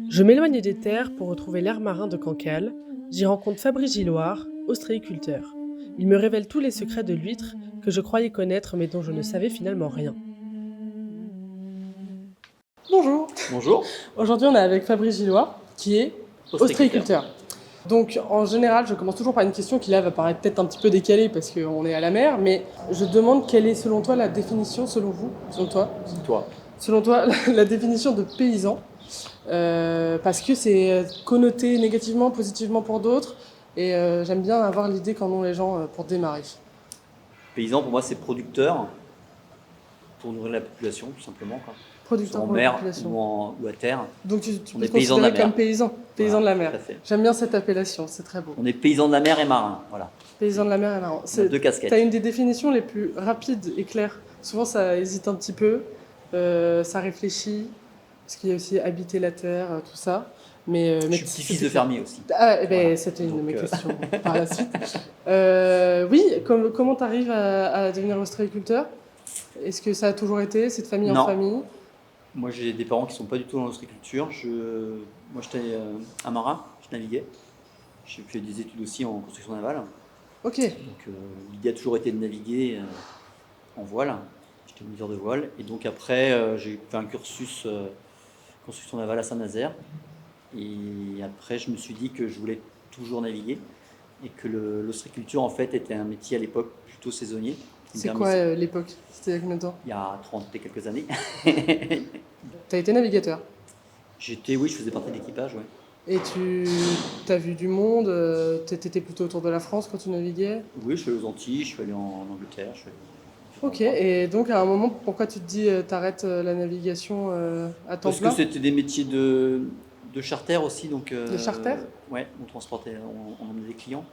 Je m'éloigne des terres pour retrouver l'air marin de Cancale. J'y rencontre Fabrice Gilloire, ostréiculteur. Il me révèle tous les secrets de l'huître que je croyais connaître mais dont je ne savais finalement rien. Bonjour. Bonjour. Aujourd'hui, on est avec Fabrice Gilloire, qui est ostréiculteur. Donc, en général, je commence toujours par une question qui là va paraître peut-être un petit peu décalée parce qu'on est à la mer, mais je demande quelle est selon toi la définition, selon toi, la définition de paysan. Parce que c'est connoté négativement, positivement pour d'autres, et j'aime bien avoir l'idée qu'en ont les gens pour démarrer. Paysan, pour moi, c'est producteur pour nourrir la population, tout simplement. Producteur en pour mer la population. ou à terre. Donc tu On peux est te paysan de considérer la mer. comme paysan Voilà, de la mer. tout à fait. J'aime bien cette appellation, c'est très beau. On est paysan de la mer et marin, voilà. Paysan de la mer et marin. On a deux casquettes. Tu as une des définitions les plus rapides et claires. Souvent ça hésite un petit peu, ça réfléchit, parce qu'il y a aussi habiter la terre, tout ça. Mais Je suis petit-fils de fermier aussi. Ah, ben, Voilà. c'était une de mes Donc, questions par la suite. Oui, comment tu arrives à devenir ostréiculteur? Est-ce que ça a toujours été, c'est de famille Non. en famille? Moi, j'ai des parents qui ne sont pas du tout dans l'ostréiculture. Moi, j'étais un marin, je naviguais. J'ai fait des études aussi en construction navale. Ok. Donc, l'idée a toujours été de naviguer en voile. J'étais moniteur de voile. Et donc, après, j'ai fait un cursus construction navale à Saint-Nazaire. Et après, je me suis dit que je voulais toujours naviguer et que l'ostréiculture, en fait, était un métier à l'époque plutôt saisonnier. C'est quoi l'époque? C'était il y a combien de temps? Il y a 30 et quelques années. T'as été navigateur? Oui, je faisais partie de l'équipage, ouais. Et tu as vu du monde? T'étais plutôt autour de la France quand tu naviguais? Oui, je suis allé aux Antilles, je suis allé en Angleterre. Ok, et donc à un moment, pourquoi tu te dis t'arrêtes la navigation à temps Parce plein? que c'était des métiers de charter aussi. Donc, De charter? Ouais, on transportait, on emmenait des clients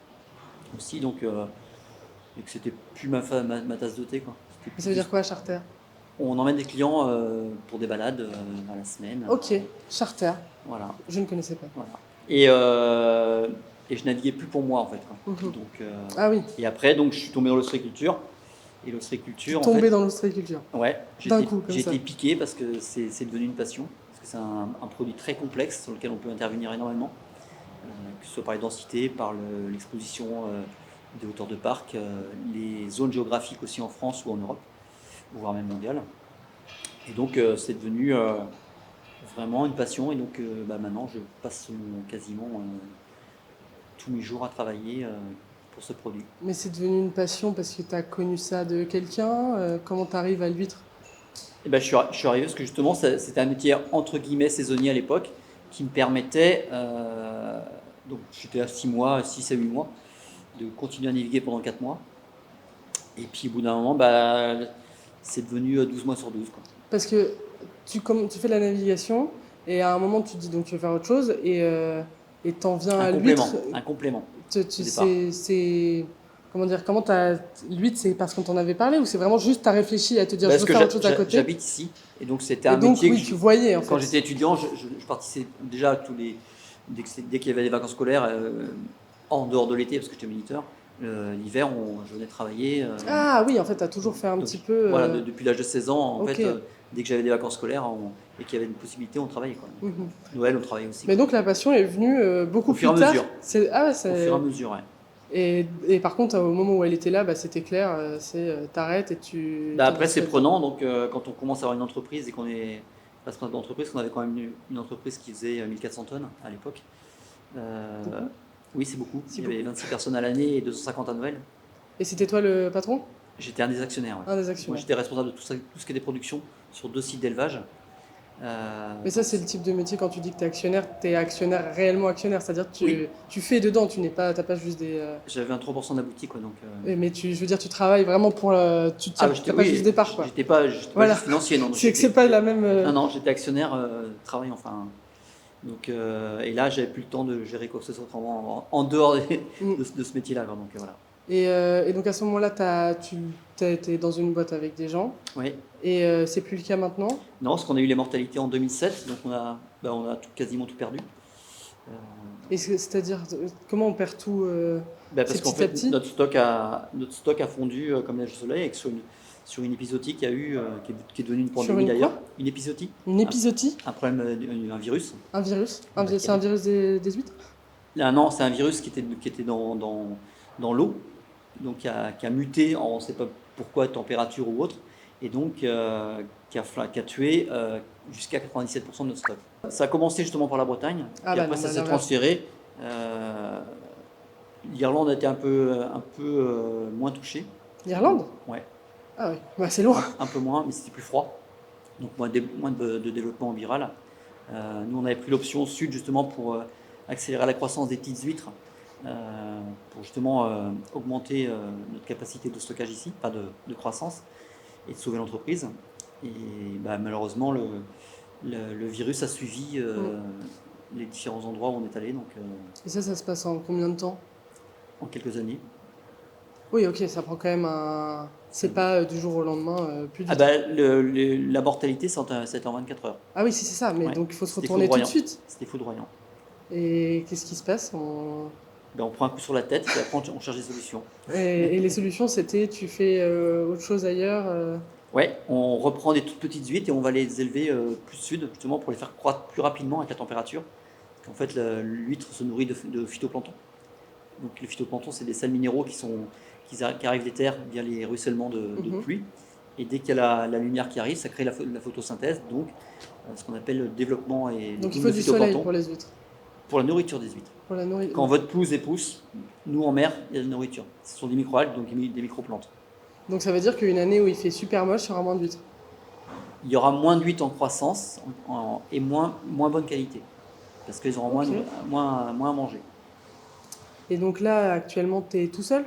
aussi. Donc, et que c'était plus ma tasse de thé, quoi. Ça veut dire quoi, charter? On emmène des clients pour des balades à la semaine. Ok, charter. Voilà. Je ne connaissais pas. Voilà. Et je naviguais plus pour moi, en fait, quoi. Donc, Ah oui. et après, donc, je suis tombé dans l'ostréiculture. Et l'ostréiculture, en Tombé fait, dans l'ostréiculture. ouais, D'un coup, comme j'ai ça. été piqué parce que c'est devenu une passion. Parce que c'est un produit très complexe sur lequel on peut intervenir énormément. Que ce soit par les densités, par l'exposition des hauteurs de parc, les zones géographiques aussi en France ou en Europe, voire même mondiale. Et donc, c'est devenu vraiment une passion. Et donc, maintenant, je passe quasiment tous mes jours à travailler pour ce produit. Mais c'est devenu une passion parce que tu as connu ça de quelqu'un? Comment tu arrives à l'huître? Et ben, je suis arrivé parce que justement, c'était un métier entre guillemets saisonnier à l'époque qui me permettait, donc j'étais à 6 à 8 mois, de continuer à naviguer pendant 4 mois. Et puis au bout d'un moment, c'est devenu 12 mois sur 12, quoi. Parce que tu fais de la navigation et à un moment tu te dis donc tu veux faire autre chose et t'en viens à l'huître. Un complément. Comment dire, l'huître, c'est parce qu'on t'en avait parlé ou c'est vraiment juste t'as réfléchi à te dire Parce je veux que faire autre chose à côté? j'habite ici et donc c'était un Et donc métier oui, que tu voyais en quand fait. j'étais étudiant, je participais déjà à dès qu'il y avait des vacances scolaires en dehors de l'été parce que j'étais moniteur. L'hiver, je venais travailler. Ah oui, en fait, t'as toujours fait un petit peu. Voilà, depuis l'âge de 16 ans, en Ok. fait, dès que j'avais des vacances scolaires et qu'il y avait une possibilité, on travaillait, quoi. Mhm. Noël, on travaillait aussi. Mais donc la passion est venue beaucoup Au plus fur et à tard. mesure. Au fur et à mesure, ouais. Et par contre, au moment où elle était là, c'était clair, t'arrêtes et tu. Après, c'est prenant, donc quand on commence à avoir une entreprise et qu'on est responsable d'entreprise, qu'on avait quand même une entreprise qui faisait 1400 tonnes à l'époque. Oui, c'est beaucoup. Il y avait 26 personnes à l'année et 250 à Noël. Et c'était toi le patron? J'étais un des actionnaires. Ouais. Un des actionnaires. Moi, j'étais responsable de tout ce qui est des productions sur 2 sites d'élevage. Mais ça, c'est le type de métier, quand tu dis que tu es actionnaire, réellement actionnaire, c'est-à-dire que Oui. tu fais dedans, t'as pas juste des... J'avais un 3% de la boutique, quoi, donc. Mais je veux dire, tu travailles vraiment pour tu Ah, tiens, t'as pas juste des parts, quoi. j'étais pas Voilà. juste financier, non. C'est que c'est pas la même... Non, j'étais actionnaire, travail, enfin. Donc, et là, j'avais plus le temps de gérer quoi que ce soit en dehors de ce métier-là, quoi, donc voilà. Et donc à ce moment-là, tu as été dans une boîte avec des gens, Oui. et c'est plus le cas maintenant. Non, parce qu'on a eu les mortalités en 2007, donc on a quasiment tout perdu. Et c'est-à-dire, comment on perd tout Parce c'est qu'en petit à fait, petit? notre stock a fondu comme neige au soleil, et que sur une épizootie qu'il y a eu, qui est devenue une Sur pandémie une d'ailleurs. quoi? Une épizootie, Une épizootie? un problème, un virus. Un virus? Ouais, C'est un virus des huîtres? Là, non, c'est un virus qui était dans l'eau, donc qui a muté, on ne sait pas pourquoi, température ou autre, et donc qui a tué jusqu'à 97% de notre stock. Ça a commencé justement par la Bretagne, Ah et bah après non, ça bah s'est l'inverse. transféré. L'Irlande a été un peu moins touchée. L'Irlande? Ouais, Ah oui, bah c'est loin. un peu moins, mais c'était plus froid, donc moins de développement viral. Nous, on avait pris l'option sud justement pour accélérer la croissance des petites huîtres, pour justement augmenter notre capacité de stockage ici, pas de croissance, et de sauver l'entreprise. Et malheureusement, le virus a suivi les différents endroits où on est allé, donc Et ça se passe en combien de temps? en quelques années. Oui, ok, ça prend quand même un... C'est pas du jour au lendemain, plus du tout. La mortalité, c'est en 24 heures. Ah oui, si, c'est ça, mais Ouais. donc il faut se C'était retourner tout de foudroyant. suite. C'était foudroyant. Et qu'est-ce qui se passe? On prend un coup sur la tête et après on cherche des solutions. Et les solutions, c'était tu fais autre chose ailleurs Ouais, on reprend des toutes petites huîtres et on va les élever plus sud, justement pour les faire croître plus rapidement avec la température. Parce qu'en fait, l'huître se nourrit de phytoplancton. Donc les phytoplanctons, c'est des sels minéraux qui arrivent des terres via les ruissellements de pluie. Et dès qu'il y a la lumière qui arrive, ça crée la photosynthèse, donc ce qu'on appelle le développement et Donc il boom faut de du soleil phytoplancton pour les huîtres, pour la nourriture des huîtres. pour la nourriture. Quand votre pelouse épouse, nous en mer, il y a de la nourriture. Ce sont des microalgues, donc des microplantes. Donc ça veut dire qu'une année où il fait super moche, il y aura moins d'huîtres. Il y aura moins d'huîtres en croissance et moins bonne qualité. Parce qu'ils auront Ok. moins à manger. Et donc là, actuellement, tu es tout seul?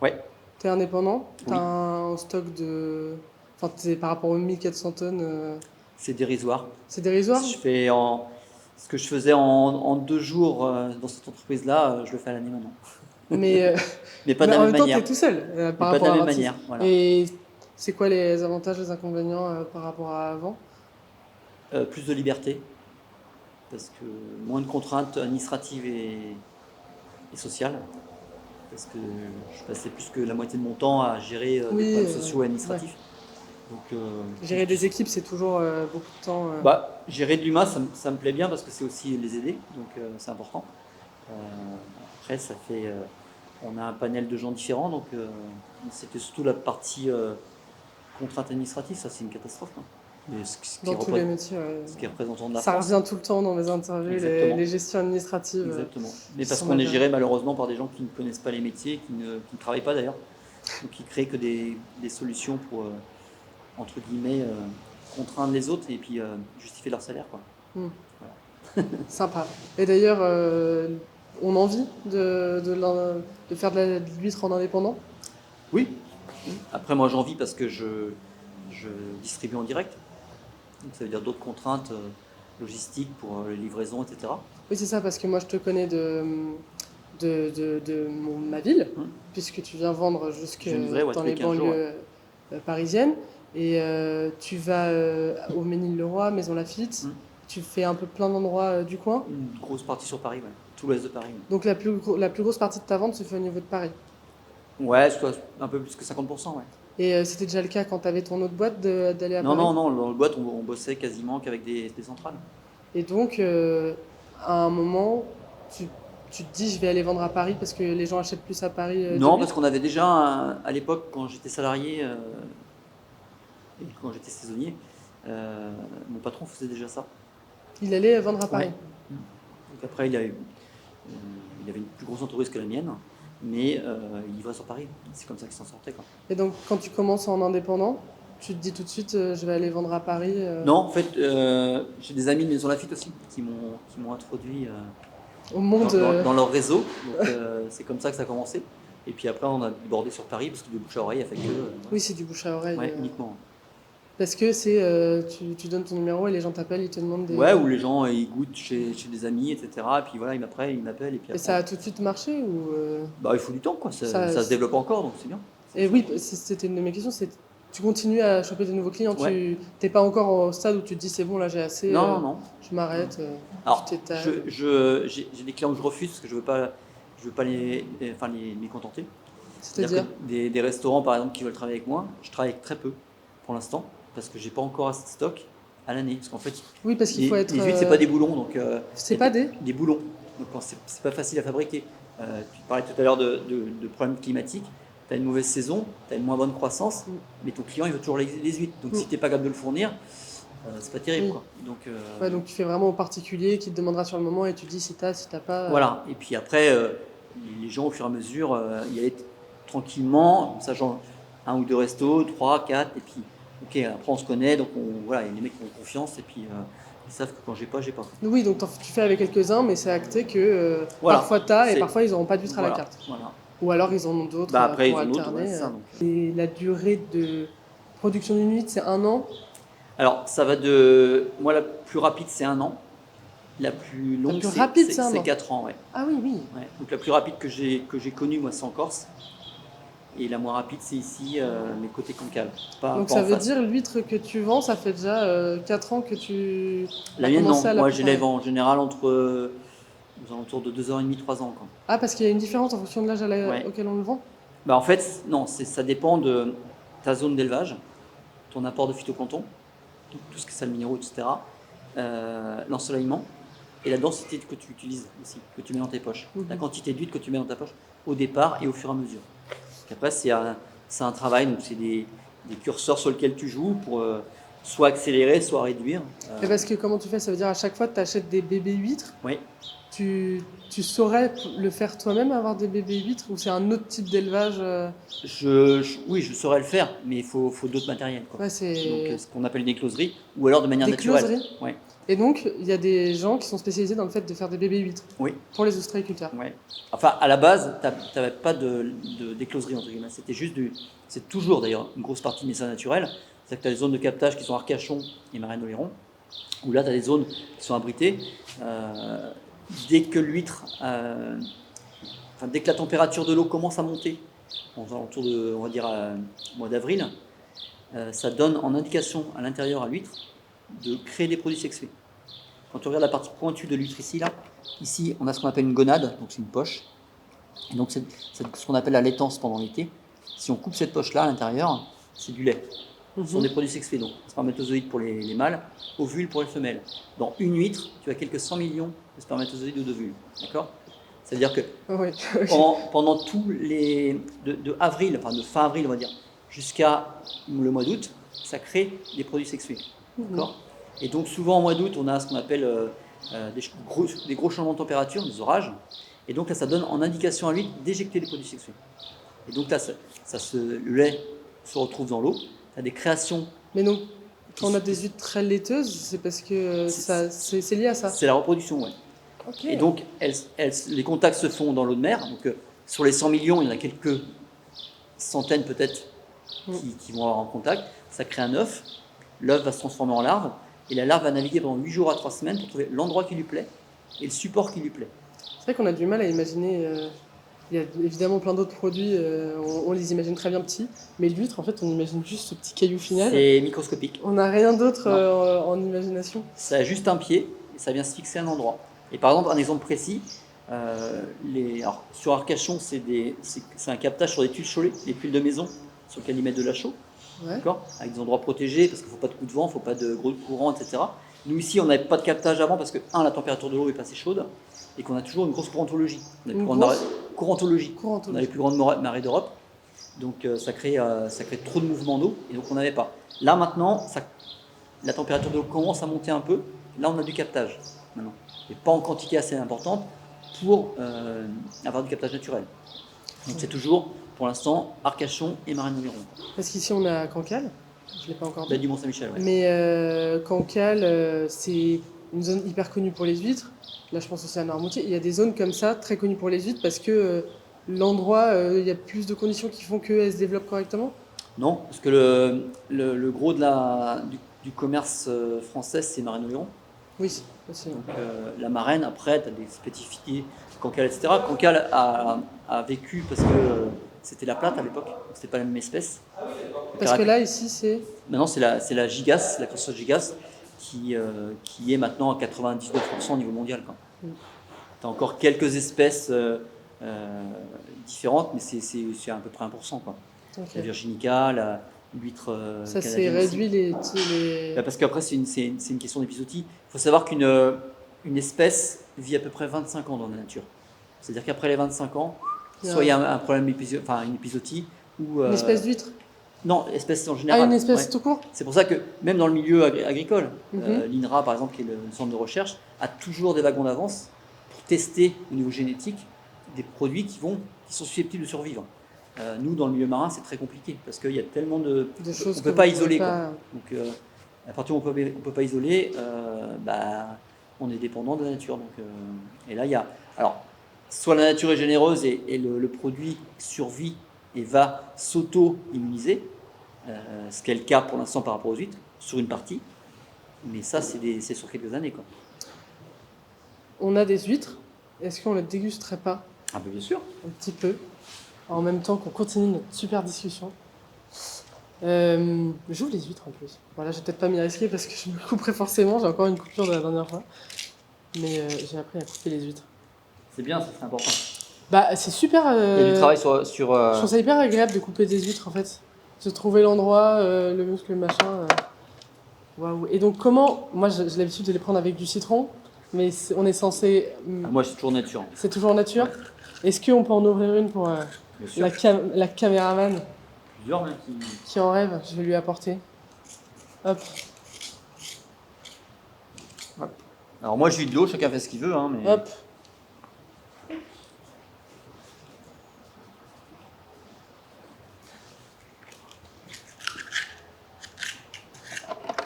Ouais, Tu es indépendant? Tu as Oui. un stock de... Enfin, par rapport aux 1400 tonnes, c'est dérisoire. c'est dérisoire? Ce que je faisais en 2 jours dans cette entreprise-là, je le fais à l'année maintenant. Mais, Mais pas de mais la en même même temps, tu manière. es tout seul Mais par pas de rapport la à même 26. manière. Voilà. Et c'est quoi les avantages, les inconvénients par rapport à avant? Plus de liberté. Parce que moins de contraintes administratives et sociales. Parce que je passais plus que la moitié de mon temps à gérer des Oui, problèmes sociaux et ouais. administratifs. Donc, Gérer des équipes, c'est toujours beaucoup de temps. gérer de l'humain, ça me plaît bien parce que c'est aussi les aider, donc c'est important. Après, on a un panel de gens différents, donc c'était surtout la partie contrainte administrative, ça c'est une catastrophe. Hein. Mais Dans tous les métiers, ce qui est représentant de la ça France. revient tout le temps dans mes interviews, Exactement. les gestions administratives. Exactement. Mais qui parce sont qu'on est majeures. géré malheureusement par des gens qui ne connaissent pas les métiers, qui ne travaillent pas d'ailleurs, donc qui créent que des solutions pour, entre guillemets, contraindre les autres et puis justifier leur salaire, quoi. Sympa. Et d'ailleurs, on a envie de faire de l'huître en indépendant? Oui. Après, moi, j'en vis parce que je distribue en direct. Donc, ça veut dire d'autres contraintes logistiques pour les livraisons, etc. Oui, c'est ça, parce que moi, je te connais de ma ville, puisque tu viens vendre jusque Je livrais, dans tous les les 15 jours, banlieues parisiennes. Et tu vas au Ménil-le-Roi, Maison Lafitte. Tu fais un peu plein d'endroits du coin. Une grosse partie sur Paris, ouais. Tout l'ouest de Paris. Ouais. Donc la plus grosse partie de ta vente se fait au niveau de Paris. Ouais, soit un peu plus que 50%, ouais. Et c'était déjà le cas quand tu avais ton autre boîte d'aller à Non, Paris? non, dans le boîte, on bossait quasiment qu'avec des centrales. Et donc, à un moment, tu te dis, je vais aller vendre à Paris parce que les gens achètent plus à Paris de Non, l'huître? parce qu'on avait déjà, à l'époque, quand j'étais salarié et quand j'étais saisonnier, mon patron faisait déjà ça. Il allait vendre à Paris. Ouais. Donc après, il avait une plus grosse entreprise que la mienne, mais il livrait sur Paris. C'est comme ça qu'il s'en sortait, quoi. Et donc, quand tu commences en indépendant, tu te dis tout de suite, je vais aller vendre à Paris. Non, en fait, j'ai des amis de Maison Lafitte aussi qui m'ont introduit Au monde. dans leur réseau. Donc c'est comme ça que ça a commencé. Et puis après, on a débordé sur Paris parce que du bouche à oreille a fait que. Oui, c'est du bouche à oreille. Ouais, uniquement. Parce que c'est, tu donnes ton numéro et les gens t'appellent, ils te demandent des. Ouais, ou les gens ils goûtent chez des amis, etc. Et puis voilà, ils m'appellent. Et puis Et ça a tout de suite marché ou Bah, il faut du temps, quoi. Ça se développe encore, donc c'est bien. Et oui, c'était une de mes questions, c'est tu continues à choper des nouveaux clients, Ouais. tu n'es pas encore au stade où tu te dis c'est bon, là j'ai assez, Non. je m'arrête, Alors, tu t'étales. j'ai des clients que je refuse parce que je veux pas les mécontenter. C'est-à-dire des restaurants, par exemple, qui veulent travailler avec moi, je travaille avec très peu pour l'instant parce que j'ai pas encore assez de stock à l'année. Parce qu'en fait, oui, parce qu'il faut être. Les huîtres, c'est pas des boulons, donc. C'est pas des boulons. Donc c'est pas facile à fabriquer. Tu parlais tout à l'heure de problèmes climatiques. Tu as une mauvaise saison, tu as une moins bonne croissance, mais ton client il veut toujours les huîtres. Donc si tu n'es pas capable de le fournir, c'est pas terrible. Quoi. Donc, donc tu fais vraiment au particulier qui te demandera sur le moment et tu dis si t'as pas. Voilà, et puis après, les gens au fur et à mesure y allaient tranquillement, ça change un ou deux restos, 3, 4, et puis ok, après on se connaît, donc voilà, les mecs ont confiance, et puis ils savent que quand j'ai pas. Oui, donc tu fais avec quelques-uns, mais c'est acté que Voilà, parfois t'as et parfois ils n'auront pas d'huîtres à la carte. Voilà. Ou alors ils en ont d'autres Bah après, pour ils ont d'autres, alterner. ouais, ça, donc. Et la durée de production d'une huître, c'est 1 an. Alors ça va de. Moi, la plus rapide, c'est 1 an. La plus longue, c'est 4 ans. Ouais. Ah oui. Ouais. Donc la plus rapide que j'ai connue, moi, c'est en Corse. Et la moins rapide, c'est ici, mais côté Cancale. Donc ça veut dire l'huître que tu vends, ça fait déjà 4 ans que tu la mienne, non. Moi, je les vends en général aux alentours de 2h30, 3 ans. Quoi. Ah, parce qu'il y a une différence en fonction de l'âge auquel on le vend. Bah, en fait, non, ça dépend de ta zone d'élevage, ton apport de phytoplancton, tout ce qui est sels minéraux, etc., l'ensoleillement et la densité que tu utilises aussi, que tu mets dans tes poches. La quantité d'huile que tu mets dans ta poche au départ et au fur et à mesure. Après, c'est un travail, donc c'est des curseurs sur lesquels tu joues pour soit accélérer, soit réduire. Et parce que comment tu fais? Ça veut dire à chaque fois que tu achètes des bébés huîtres, oui. Tu saurais le faire toi-même, avoir des bébés huîtres, ou c'est un autre type d'élevage Oui, je saurais le faire, mais il faut d'autres matériels. Quoi. Ouais, donc, ce qu'on appelle une écloserie, ou alors de manière naturelle. Ouais. Et donc, il y a des gens qui sont spécialisés dans le fait de faire des bébés huîtres pour les ostréiculteurs. Oui. Enfin, à la base, tu n'avais pas d'écloserie, entre guillemets. C'était juste c'est toujours d'ailleurs une grosse partie de médecin naturel. C'est-à-dire que tu as des zones de captage qui sont Arcachon et Marennes-Oléron, où là, tu as des zones qui sont abritées. Dès que l'huître, dès que la température de l'eau commence à monter, autour de, on va dire, mois d'avril, ça donne en indication à l'intérieur à l'huître de créer des produits sexués. Quand tu regardes la partie pointue de l'huître ici, on a ce qu'on appelle une gonade, donc c'est une poche. Et donc c'est ce qu'on appelle la laitance pendant l'été. Si on coupe cette poche-là à l'intérieur, c'est du lait. Ce sont des produits sexués, donc spermatozoïdes pour les mâles, ovules pour les femelles. Dans une huître, tu as quelques 100 millions de spermatozoïdes ou d'ovules. D'accord ? C'est-à-dire que pendant tous de fin avril, on va dire, jusqu'à le mois d'août, ça crée des produits sexués. D'accord ? Et donc souvent, au mois d'août, on a ce qu'on appelle des gros changements de température, des orages. Et donc là, ça donne en indication à l'huître d'éjecter les produits sexués. Et donc là, le lait se retrouve dans l'eau. Tu as des créations. Mais donc, quand on a des huîtres très laiteuses, c'est parce que c'est lié à ça. C'est la reproduction, oui. Okay. Et donc, les contacts se font dans l'eau de mer. Donc, sur les 100 millions, il y en a quelques centaines peut-être qui vont avoir en contact. Ça crée un œuf. L'œuf va se transformer en larve. Et la larve va naviguer pendant 8 jours à 3 semaines pour trouver l'endroit qui lui plaît et le support qui lui plaît. C'est vrai qu'on a du mal à imaginer. Il y a évidemment plein d'autres produits, on les imagine très bien petits, mais l'huître, en fait, on imagine juste ce petit caillou final. C'est microscopique. On n'a rien d'autre en imagination. Ça a juste un pied et ça vient se fixer à un endroit. Et par exemple, un exemple précis, sur Arcachon, c'est un captage sur des tuiles Cholet, des tuiles de maison sur lesquelles ils mettent de la chaux, d'accord, avec des endroits protégés parce qu'il ne faut pas de coups de vent, il ne faut pas de gros courants, etc. Nous ici, on n'avait pas de captage avant parce que, la température de l'eau est pas assez chaude et qu'on a toujours une grosse courantologie. On a les plus grandes marées d'Europe. Donc ça crée trop de mouvements d'eau et donc on n'avait pas. Là maintenant, la température de l'eau commence à monter un peu. Là on a du captage maintenant. Et pas en quantité assez importante pour avoir du captage naturel. Donc c'est toujours, pour l'instant, Arcachon et Marennes-Oléron. Parce qu'ici on est à Cancale. je ne l'ai pas encore Baie dit. du Mont-Saint-Michel, ouais. Mais Cancale, c'est une zone hyper connue pour les huîtres. Là, je pense aussi à Noirmoutier. Il y a des zones comme ça, très connues pour les huîtres, parce que l'endroit, il y a plus de conditions qui font qu'elles se développent correctement. Non, parce que le gros du commerce français, c'est Marine-au-Luron. Oui, aussi. Donc, la marraine, après, tu as des spécificités, Cancale, etc. Cancale a vécu parce que c'était la plate à l'époque, c'était pas la même espèce. Parce que là, ici, c'est... Maintenant, c'est la gigasse, la crosseuse gigasse, qui est maintenant à 99% au niveau mondial. Tu as encore quelques espèces différentes, mais c'est à peu près 1%. Quoi. Okay. La virginica, l'huître ça s'est réduit les... Parce qu'après, c'est une question d'épisodie. Il faut savoir qu'une espèce vit à peu près 25 ans dans la nature. C'est-à-dire qu'après les 25 ans, soit il y a un problème, une épisodie, ou... Une espèce d'huître? Non, espèce en général. Ah, une espèce tout court? C'est pour ça que même dans le milieu agricole, l'INRA, par exemple, qui est le centre de recherche, a toujours des wagons d'avance pour tester au niveau génétique des produits qui sont susceptibles de survivre. Nous, dans le milieu marin, c'est très compliqué parce qu'il y a tellement de choses on ne peut pas isoler. Quoi. Donc, à partir où on ne peut pas isoler, on est dépendant de la nature. Donc, et là, il y a... Alors, soit la nature est généreuse et le produit survit et va s'auto-immuniser, ce qui est le cas pour l'instant par rapport aux huîtres, sur une partie. Mais ça, c'est sur quelques années. Quoi. On a des huîtres. Est-ce qu'on ne les dégusterait pas? Ah, bien sûr. Un petit peu. En même temps qu'on continue notre super discussion. J'ouvre les huîtres en plus. Voilà, je vais peut-être pas m'y risquer parce que je me couperai forcément. J'ai encore une coupure de la dernière fois. Mais j'ai appris à couper les huîtres. C'est bien, c'est important. Bah, c'est super. Il y a du travail sur Je trouve ça hyper agréable de couper des huîtres en fait. De trouver l'endroit, le muscle, le machin. Waouh. Et donc, comment. Moi, j'ai l'habitude de les prendre avec du citron. Mais on est censé. Moi, c'est toujours nature. C'est toujours nature. Est-ce qu'on peut en ouvrir une pour la caméraman? Plusieurs même qui en rêve, je vais lui apporter. Hop. Hop. Alors moi j'ai de l'eau, chacun fait ce qu'il veut. Hein, mais... Hop.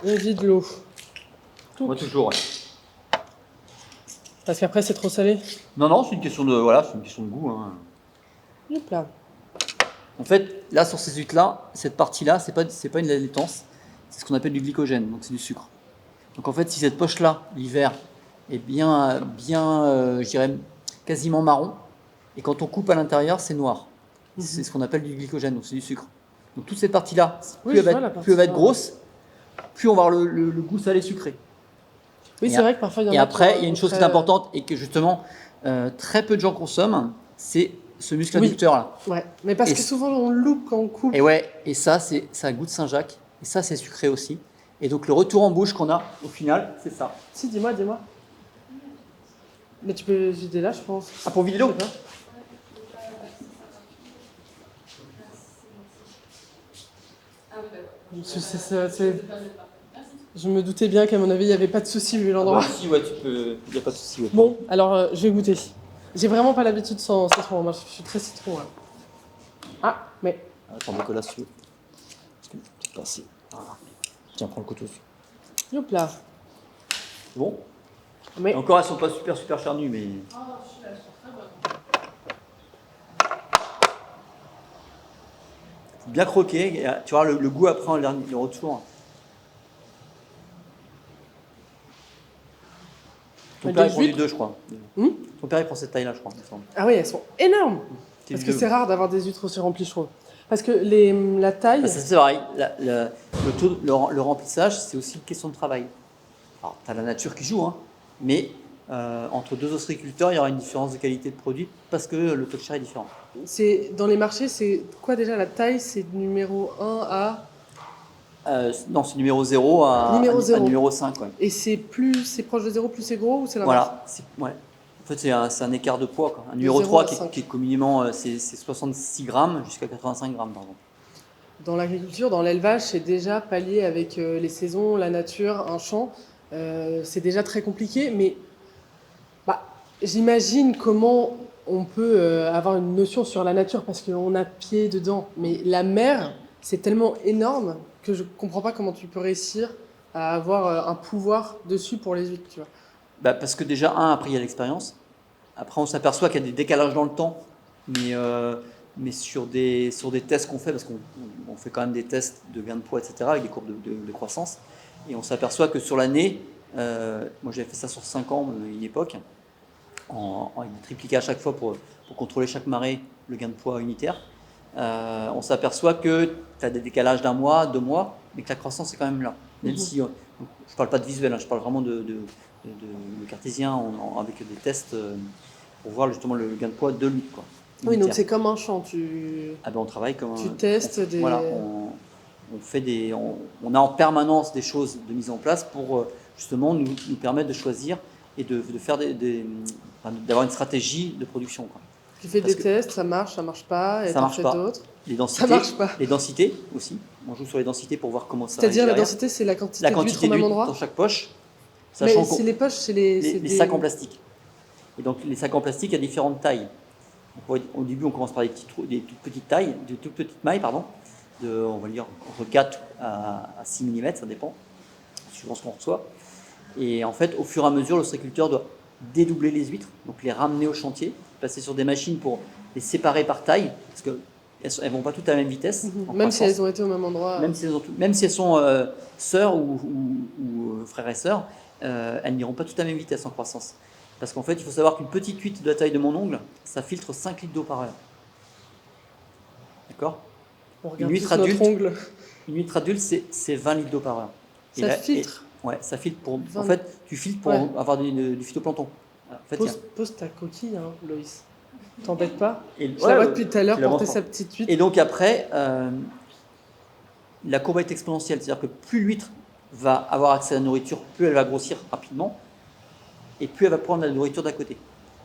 Et vide l'eau. Moi toujours, ouais. Parce qu'après c'est trop salé? Non, c'est une question de goût. Hein. Hop là. En fait, là sur ces huîtres-là, cette partie-là, c'est pas une laitance, c'est ce qu'on appelle du glycogène, donc c'est du sucre. Donc en fait, si cette poche-là, l'hiver, est bien, je dirais, quasiment marron, et quand on coupe à l'intérieur, c'est noir. C'est ce qu'on appelle du glycogène, donc c'est du sucre. Donc toute cette partie-là, plus elle va être grosse, plus on va avoir le goût salé sucré. Oui, c'est vrai que parfois il y en a. Et après, il y a une chose qui est importante et que justement très peu de gens consomment, c'est ce muscle adducteur là. Ouais, mais parce que souvent on le loupe quand on coupe. Et ça a goût de Saint-Jacques, et ça c'est sucré aussi. Et donc le retour en bouche qu'on a au final, c'est ça. Si, dis-moi. Mais tu peux vider là, je pense. Ah, pour vider l'eau? Je me doutais bien qu'à mon avis, il n'y avait pas de souci vu l'endroit. Si, ouais, tu peux. Il n'y a pas de souci. Ouais. Bon, alors je vais goûter. J'ai vraiment pas l'habitude sans citron. Moi, je suis très citron. Là. Ah, mais. Attends, Nicolas, si tu veux. Passer. Voilà. Tiens, prends le couteau. Hop là. C'est bon? Mais... Encore, elles sont pas super charnues, mais. Bien croqué, tu vois le goût après le retour. Ton père il prend du 2, je crois. Ton père il prend cette taille-là, je crois. Ah oui, elles sont énormes. Parce que c'est rare d'avoir des huîtres aussi remplies, je trouve. Parce que la taille. Ça, c'est pareil. Le remplissage, c'est aussi une question de travail. Alors, tu as la nature qui joue, hein, mais entre deux ostréiculteurs, il y aura une différence de qualité de produit parce que le taux de chair est différent. Dans les marchés, c'est quoi déjà la taille? C'est numéro 1 à... Non, c'est numéro 0 à numéro 5. Ouais. Et c'est proche de 0, plus c'est gros ou c'est l'inverse? Voilà. En fait, c'est un écart de poids. Quoi. Un numéro 3 qui est communément c'est 66 grammes jusqu'à 85 grammes, par exemple. Dans l'agriculture, dans l'élevage, c'est déjà pallié avec les saisons, la nature, un champ. C'est déjà très compliqué, mais j'imagine comment on peut avoir une notion sur la nature parce qu'on a pied dedans. Mais la mer, c'est tellement énorme que je comprends pas comment tu peux réussir à avoir un pouvoir dessus pour les huîtres, tu vois. Parce que déjà, après, il y a l'expérience. Après, on s'aperçoit qu'il y a des décalages dans le temps, mais sur des tests qu'on fait, parce qu'on fait quand même des tests de gain de poids, etc., avec des courbes de croissance, et on s'aperçoit que sur l'année, moi j'avais fait ça sur 5 ans à une époque, avec des tripliqués à chaque fois pour contrôler chaque marée, le gain de poids unitaire. On s'aperçoit que tu as des décalages d'un mois, 2 mois, mais que la croissance est quand même là. Même si, je ne parle pas de visuel, je parle vraiment de cartésien avec des tests pour voir justement le gain de poids de l'huître. Oui, donc c'est comme un champ. On travaille comme tu testes des... Voilà, on a en permanence des choses de mise en place pour justement nous permettre de choisir et de faire d'avoir une stratégie de production. Tu fais des tests, ça marche pas, et t'en fais d'autres. Ça marche pas. Les densités aussi. On joue sur les densités pour voir comment ça. C'est-à-dire la densité, c'est la quantité d'huîtres au même endroit dans chaque poche. Mais c'est les poches, c'est les sacs en plastique. Et donc les sacs en plastique, il y a différentes tailles. Donc, au début, on commence par des toutes petites tailles, des toutes petites mailles, on va dire entre 4 à 6 mm, ça dépend, suivant ce qu'on reçoit. Et en fait, au fur et à mesure, l'ostréiculteur doit dédoubler les huîtres, donc les ramener au chantier, passer sur des machines pour les séparer par taille, parce qu'elles ne vont pas toutes à la même vitesse. Même si elles ont été au même endroit. Même si elles sont sœurs ou frères et sœurs, elles n'iront pas toutes à la même vitesse en croissance. Parce qu'en fait, il faut savoir qu'une petite huître de la taille de mon ongle, ça filtre 5 litres d'eau par heure. D'accord ? On regarde notre ongle. Une huître adulte, c'est 20 litres d'eau par heure. Ça filtre. Ouais, ça filtre pour. En fait, tu filtres pour avoir du phytoplancton. En fait, pose ta coquille, Loïs. T'embêtes pas. Je la vois depuis tout à l'heure porter sa petite huître. Et donc après, la courbe est exponentielle. C'est-à-dire que plus l'huître va avoir accès à la nourriture, plus elle va grossir rapidement. Et plus elle va prendre la nourriture d'à côté.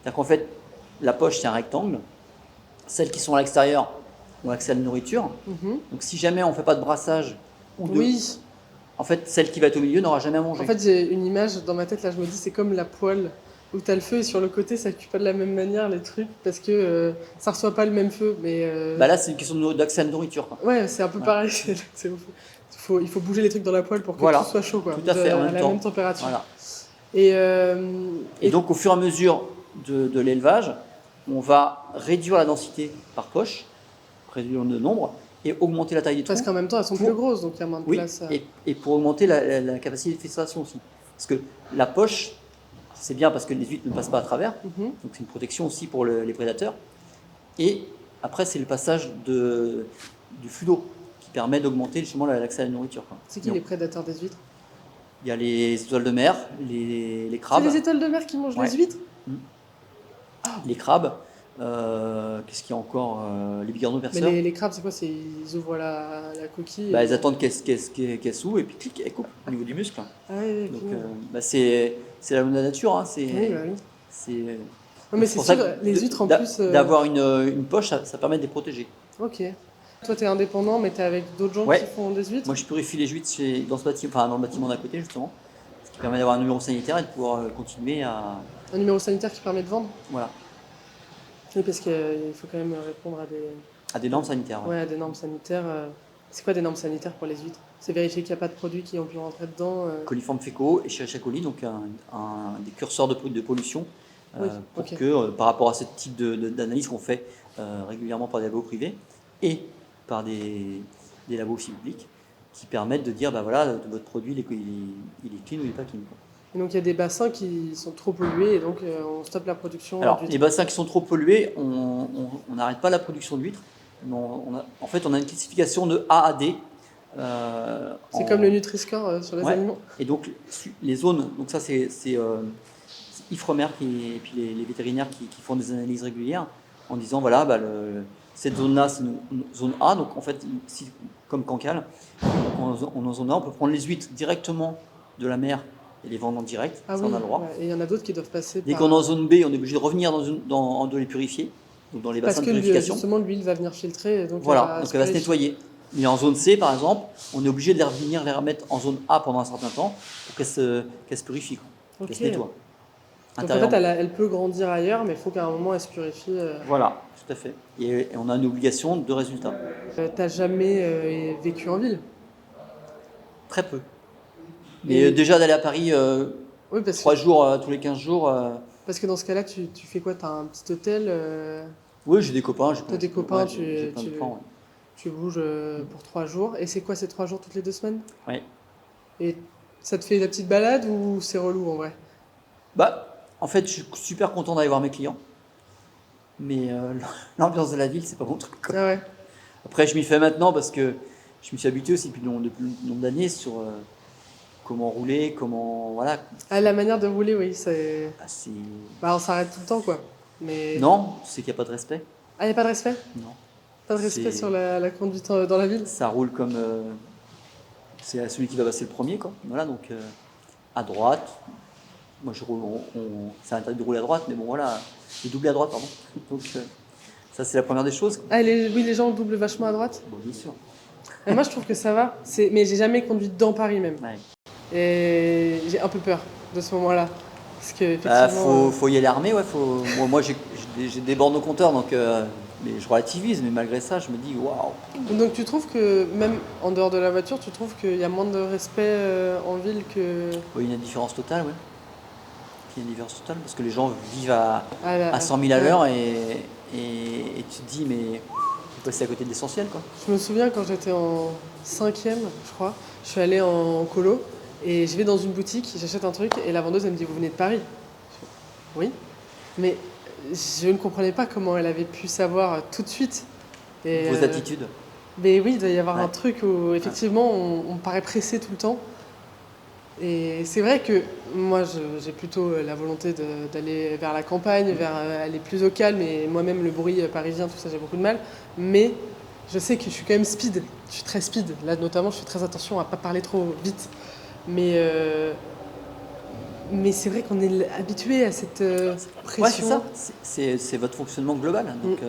C'est-à-dire qu'en fait, la poche, c'est un rectangle. Celles qui sont à l'extérieur ont accès à la nourriture. Donc si jamais on ne fait pas de brassage, en fait, celle qui va être au milieu n'aura jamais à manger. En fait, j'ai une image dans ma tête, là, je me dis, c'est comme la poêle où tu as le feu et sur le côté, ça ne cuit pas de la même manière, les trucs, parce que ça ne reçoit pas le même feu. Mais là, c'est une question d'accès à la nourriture. Ouais, c'est un peu pareil. Il faut bouger les trucs dans la poêle pour que tout soit chaud, tout à fait, à la même température. Voilà. Et donc, au fur et à mesure de l'élevage, on va réduire la densité par poche, réduire le nombre, et augmenter la taille des trous. Parce qu'en même temps, elles sont plus grosses, donc il y a moins de place. Et pour augmenter la capacité de filtration aussi. Parce que la poche, c'est bien parce que les huîtres ne passent pas à travers, donc c'est une protection aussi pour les prédateurs. Et après, c'est le passage du flux d'eau qui permet d'augmenter justement l'accès à la nourriture. C'est qui les prédateurs des huîtres ? Il y a les étoiles de mer, les crabes. C'est les étoiles de mer qui mangent les huîtres ? Les crabes. Qu'est-ce qu'il y a encore les bigorneaux-perceurs. Mais les crabes, c'est quoi ? Ils ouvrent la coquille Ils attendent qu'elle s'ouvre et puis clic, elle coupe au niveau du muscle. Donc, c'est la loi de la nature. Mais c'est sûr, les huîtres en plus... D'avoir une poche, ça permet de les protéger. Ok. Toi, tu es indépendant, mais tu es avec d'autres gens qui font des huîtres ? Moi, je purifie les huîtres dans le bâtiment d'à côté, justement. Ce qui permet d'avoir un numéro sanitaire et de pouvoir continuer à... Un numéro sanitaire qui permet de vendre ? Voilà. Oui, parce qu'il faut quand même répondre à des normes sanitaires. Ouais, à des normes sanitaires. C'est quoi des normes sanitaires pour les huîtres ? C'est vérifier qu'il n'y a pas de produits qui ont pu rentrer dedans Coliformes fécaux et Escherichia coli, donc des curseurs de pollution. Pour que, par rapport à ce type d'analyse qu'on fait régulièrement par des labos privés et par des labos aussi publics, qui permettent de dire, votre produit, il est clean ou il n'est pas clean. Et donc il y a des bassins qui sont trop pollués et donc on stoppe la production d'huîtres. Les bassins qui sont trop pollués, on n'arrête pas la production d'huîtres. En fait, on a une classification de A à D. C'est comme le Nutri-Score sur les aliments. Et donc les zones, donc ça c'est Ifremer et puis les vétérinaires qui font des analyses régulières en disant cette zone-là c'est une zone A, donc en fait comme Cancale, en zone A on peut prendre les huîtres directement de la mer et les vendre en direct, ça on a le droit. Et il y en a d'autres qui doivent passer Dès qu'on est en zone B, on est obligé de revenir de les purifier, donc dans les bassins de purification. Parce que justement l'huile va venir filtrer. Donc donc elle va se nettoyer. Mais en zone C, par exemple, on est obligé de les remettre en zone A pendant un certain temps pour qu'elle se purifie, qu'elle se nettoie. Donc en fait, elle peut grandir ailleurs, mais il faut qu'à un moment, elle se purifie. Voilà. tout à fait. Et on a une obligation de résultat. T'as jamais vécu en ville? Très peu. Mais déjà d'aller à Paris Oui, 3 jours tous les 15 jours. parce que dans ce cas-là, tu fais quoi? T'as un petit hôtel, Oui, j'ai des copains. t'as des copains, j'ai plein de plans. tu bouges pour 3 jours. Et c'est quoi ces 3 jours toutes les 2 semaines? Ouais. Et ça te fait la petite balade ou c'est relou en vrai? Bah, en fait, je suis super content d'aller voir mes clients. Mais l'ambiance de la ville, c'est pas mon truc, quoi. Ah ouais. Après, je m'y fais maintenant parce que je me suis habitué aussi depuis de nombre d'années sur comment rouler, comment. Voilà. Ah, la manière de rouler, oui, c'est. Bah, Bah, on s'arrête tout le temps, quoi. Mais. non, c'est qu'il n'y a pas de respect. Ah, y a pas de respect? Non. Pas de respect C'est- sur la conduite dans la ville? Ça roule comme. C'est celui qui va passer le premier, quoi. Voilà, donc à droite. Moi, je roule. C'est interdit de rouler à droite, mais bon, voilà. De doubler à droite, pardon. Donc, ça, c'est la première des choses, quoi. Ah, oui, les gens doublent vachement à droite. Bon, bien sûr. Et moi, je trouve que ça va. Mais j'ai jamais conduit dans Paris même. Ouais. Et j'ai un peu peur de ce moment-là. Parce que, Bah, effectivement. faut y aller armé, ouais. Moi, j'ai des bornes au compteur, donc mais je relativise, mais malgré ça, je me dis waouh. Donc, tu trouves que, même en dehors de la voiture, tu trouves qu'il y a moins de respect en ville que. Oui, il y a une différence totale, ouais. Il y a une différence totale parce que les gens vivent à À 100 000 à l'heure et tu te dis, mais faut passer à côté de l'essentiel, quoi. Je me souviens quand j'étais en 5e, je crois, je suis allée en colo et je vais dans une boutique, j'achète un truc et la vendeuse elle me dit vous venez de Paris? Je fais, oui, mais je ne comprenais pas comment elle avait pu savoir tout de suite. Et, Vos attitudes. mais oui, il doit y avoir un Ouais. truc où effectivement on paraît pressé tout le temps. Et c'est vrai que moi j'ai plutôt la volonté d'aller vers la campagne, vers aller plus au calme et moi-même le bruit parisien, tout ça j'ai beaucoup de mal. Mais je sais que je suis quand même speed, je suis très speed. Là notamment je fais très attention à pas parler trop vite. Mais c'est vrai qu'on est habitué à cette Ouais, c'est pression. ça. C'est votre fonctionnement global. Donc,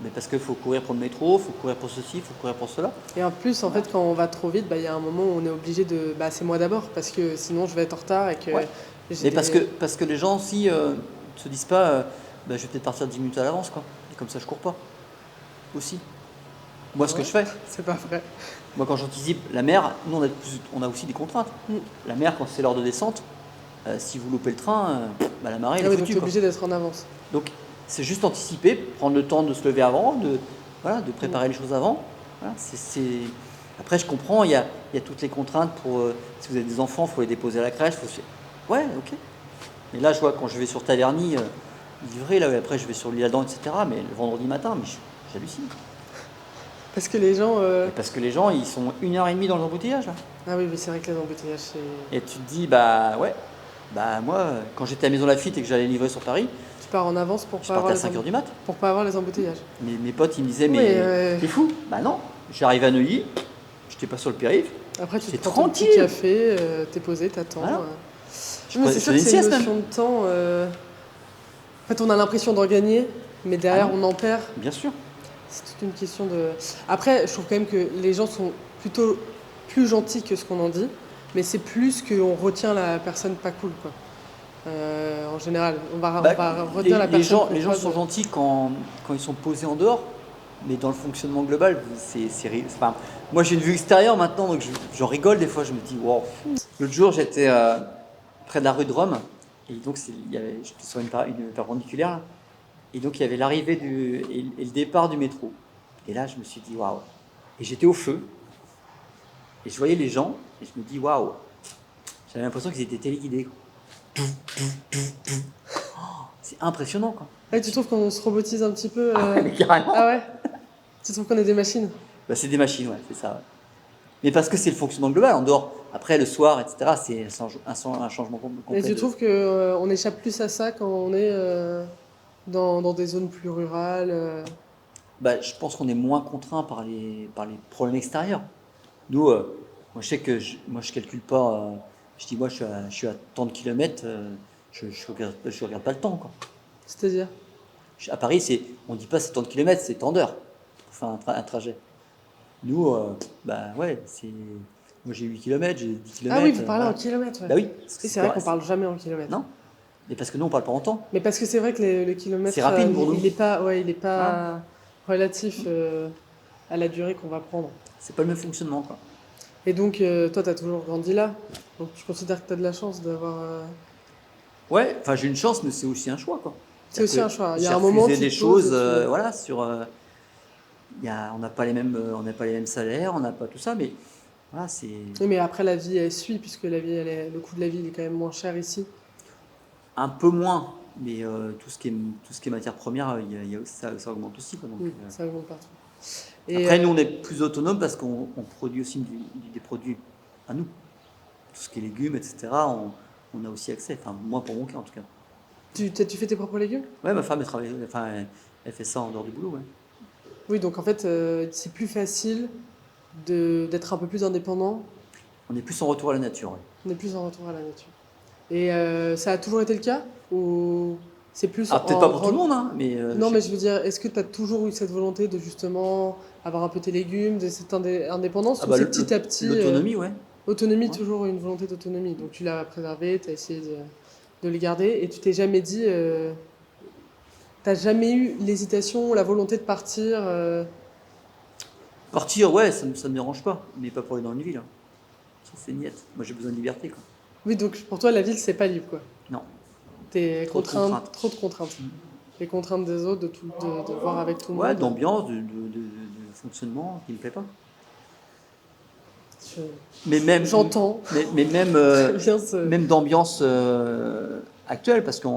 mais parce qu'il faut courir pour le métro, il faut courir pour ceci, il faut courir pour cela. Et en plus en fait quand on va trop vite, bah, il y a un moment où on est obligé de... Bah, c'est moi d'abord parce que sinon je vais être en retard et que Ouais. j'ai Et parce que les gens aussi ne se disent pas, bah, je vais peut-être partir 10 minutes à l'avance, quoi. Et comme ça, je cours pas. Aussi. Moi, ce que Ouais. je fais, C'est pas vrai. moi, quand j'anticipe la mer, nous, on a aussi des contraintes. Mm. La mer, quand c'est l'heure de descente, si vous loupez le train, bah, la marée, elle Ah est oui, donc tu foutue, es quoi. obligé d'être en avance. Donc, c'est juste anticiper, prendre le temps de se lever avant, de préparer les choses avant. Voilà, Après, je comprends, il y a toutes les contraintes pour. Si vous avez des enfants, il faut les déposer à la crèche. Ouais, ok. Mais là, je vois quand je vais sur Taverny, livré, là, et après je vais sur l'Isle-Adam, etc. Mais le vendredi matin, mais j'hallucine. Parce que les gens... Et parce que les gens, ils sont 1h30 dans les embouteillages, là. Ah oui, mais c'est vrai que les embouteillages, c'est... Et tu te dis, bah ouais, bah moi, quand j'étais à Maison Lafitte et que j'allais livrer sur Paris, Tu pars en avance pour je pas partais avoir à 5h du mat. pour pas avoir les embouteillages. Mes potes, ils me disaient, Oui, mais t'es fou? Bah non, j'arrive à Neuilly, j'étais pas sur le périph', Après, tu c'est te prends ton petit tranquille. café, t'es posé, t'attends. Voilà. Mais c'est sûr que faisais c'est une sieste, même. notion de temps. En fait, on a l'impression d'en gagner, mais derrière, Ah on en perd. Bien sûr. C'est toute une question de... Après, je trouve quand même que les gens sont plutôt plus gentils que ce qu'on en dit, mais c'est plus qu'on retient la personne pas cool, quoi. En général, on va retenir la personne. Les gens sont gentils quand ils sont posés en dehors, mais dans le fonctionnement global, enfin, moi j'ai une vue extérieure maintenant, donc j'en rigole des fois, je me dis wow. L'autre jour, j'étais près de la rue de Rome, et donc j'étais sur une perpendiculaire, là, et donc il y avait l'arrivée et le départ du métro. Et là, je me suis dit waouh. Et j'étais au feu, et je voyais les gens, et je me dis waouh. J'avais l'impression qu'ils étaient téléguidés, quoi. C'est impressionnant, quoi. Ouais, tu trouves qu'on se robotise un petit peu Ah ouais, mais carrément. Ah ouais. Tu trouves qu'on est des machines? Bah, c'est des machines, ouais, c'est ça. Ouais. Mais parce que c'est le fonctionnement global. En dehors, après le soir, etc., c'est un changement complet. Et tu trouves qu'on échappe plus à ça quand on est dans des zones plus rurales Bah, je pense qu'on est moins contraint par les problèmes extérieurs. Nous, moi, je sais que moi, je calcule pas. Je dis, moi, je suis à tant de kilomètres, je regarde pas le temps, quoi. C'est-à-dire? À Paris, on dit pas c'est tant de kilomètres, c'est tant d'heures pour faire un trajet. Nous, bah ouais, moi j'ai 8 kilomètres, j'ai 10 kilomètres. Ah oui, vous parlez en kilomètres. Ouais. Bah oui. C'est vrai qu'on parle jamais en kilomètres. Non. Mais parce que nous, on parle pas en temps. Mais parce que c'est vrai que le kilomètre, C'est rapide pour nous. il n'est pas, il est pas relatif à la durée qu'on va prendre. C'est pas le même fonctionnement, quoi. Et donc, toi, tu as toujours grandi là. Donc, je considère que tu as de la chance d'avoir. Ouais, enfin j'ai une chance, mais c'est aussi un choix, quoi. C'est aussi un choix. Il y a J'ai un moment refusé tu des te poses choses, et tu- voilà, on n'a pas les mêmes, on n'a pas les mêmes salaires, on n'a pas tout ça, mais voilà, c'est Oui, mais après, la vie, elle suit, puisque la vie, le coût de la vie, il est quand même moins cher ici. un peu moins, mais tout ce qui est matière première, ça augmente aussi, quoi. Donc, Ça augmente partout. Et, après, nous, on est plus autonome parce qu'on produit aussi des produits à nous. Tout ce qui est légumes, etc., on a aussi accès. Enfin, moi, pour mon cas, en tout cas. tu fais tes propres légumes? Ouais, ma femme, elle fait ça en dehors du boulot, ouais. Oui, donc en fait, c'est plus facile d'être un peu plus indépendant. On est plus en retour à la nature, ouais. On est plus en retour à la nature. Et ça a toujours été le cas? Ou c'est plus Ah, peut-être en pas pour tout le grande- monde, hein, mais Non, mais je veux dire, est-ce que tu as toujours eu cette volonté de justement avoir un peu tes légumes, de cette indépendance, ou c'est petit à petit l'autonomie, ouais. autonomie, Ouais. toujours une volonté d'autonomie. Donc tu l'as préservé, tu as essayé de les garder, et tu t'es jamais dit, t'as jamais eu l'hésitation, la volonté de partir Partir, ouais, ça me dérange pas, mais pas pour aller dans une ville, hein. Ça, c'est niette. Moi, j'ai besoin de liberté, quoi. Oui, donc pour toi, la ville, c'est pas libre, quoi. Non, T'es trop de contrainte, contraintes. trop de contraintes. Mm. Les contraintes des autres, de voir avec tout le Ouais, monde. d'ambiance, de fonctionnement qui me plaît pas. Je- Mais même, J'entends. mais même, Très bien même d'ambiance actuelle, parce que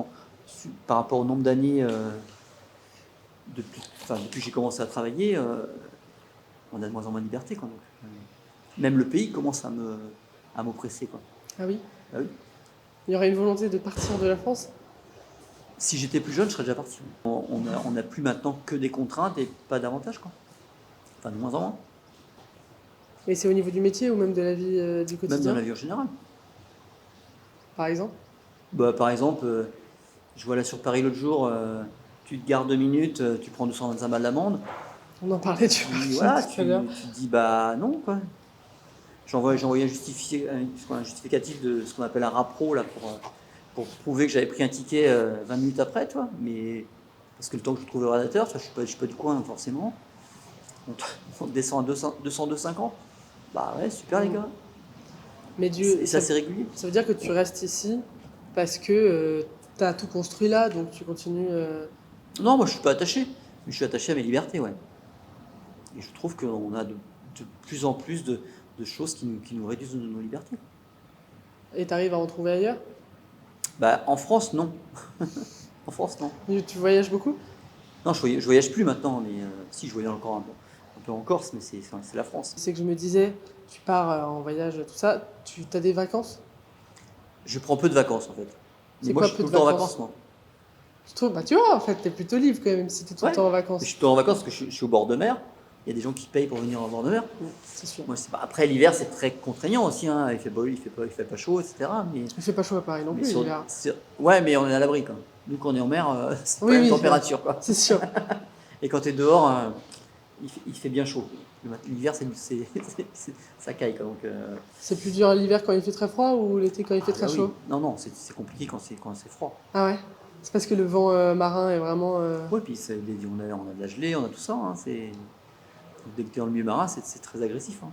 par rapport au nombre d'années depuis que j'ai commencé à travailler, on a de moins en moins de liberté, quoi. Donc, même le pays commence à m'oppresser, quoi. Ah oui? Ah oui. Il y aurait une volonté de partir de la France? Si j'étais plus jeune, je serais déjà parti. On a plus maintenant que des contraintes et pas davantage, quoi. Enfin, de moins en moins. Et c'est au niveau du métier ou même de la vie du Même dans quotidien, la vie en général. par exemple? Bah, par exemple, je vois là sur Paris l'autre jour, tu te gares 2 minutes, tu prends 225 balles d'amende. On en parlait du Puis parking voilà, tout à l'heure. tu te dis bah non, quoi. J'ai envoyé un justificatif de ce qu'on appelle un rappro là, pour prouver que j'avais pris un ticket 20 minutes après, tu vois. Mais parce que le temps que je trouve le radiateur, tu vois, je suis pas du coin forcément. On descend à 202,50. Bah ouais, super les gars. Mais Et ça, c'est régulier. ça veut dire que tu restes ici parce que tu as tout construit là, donc tu continues. Non, moi je suis pas attaché. Mais je suis attaché à mes libertés, ouais. Et je trouve qu'on a de plus en plus de choses qui nous réduisent de nos libertés. Et tu arrives à en trouver ailleurs? Bah, en France, non. En France, non. Tu voyages beaucoup? Non, je voyage plus maintenant, mais si, je voyage encore un peu en Corse, mais c'est la France. C'est que je me disais, tu pars en voyage, tout ça, tu as des vacances? Je prends peu de vacances, en fait. C'est Mais moi, quoi, je suis peu tout de le temps en vacances? vacances, moi. Je trouve, bah tu vois, en fait, t'es plutôt libre quand même si t'es tout le Ouais. temps en Mais vacances. je suis tout le temps en vacances parce que je suis au bord de mer. Il y a des gens qui payent pour venir au bord de mer. C'est sûr. Moi, c'est pas. Après, l'hiver, c'est très contraignant aussi, hein. Il fait pas chaud, etc. Mais, Il fait pas chaud à Paris non mais plus, l'hiver. ouais, mais on est à l'abri, quoi. Nous, quand on est en mer, c'est Oui, pas la même oui, température, quoi. C'est sûr. Et quand tu es dehors, il fait bien chaud. L'hiver, ça caille, quoi. Donc, C'est plus dur l'hiver quand il fait très froid ou l'été quand il fait ah, très bah oui. chaud? Non, non, c'est compliqué quand c'est froid. Ah ouais? C'est parce que le vent marin est vraiment. Oui, puis on a de la gelée, on a tout ça, hein. Dès que tu es dans le milieu marin, c'est très agressif, hein.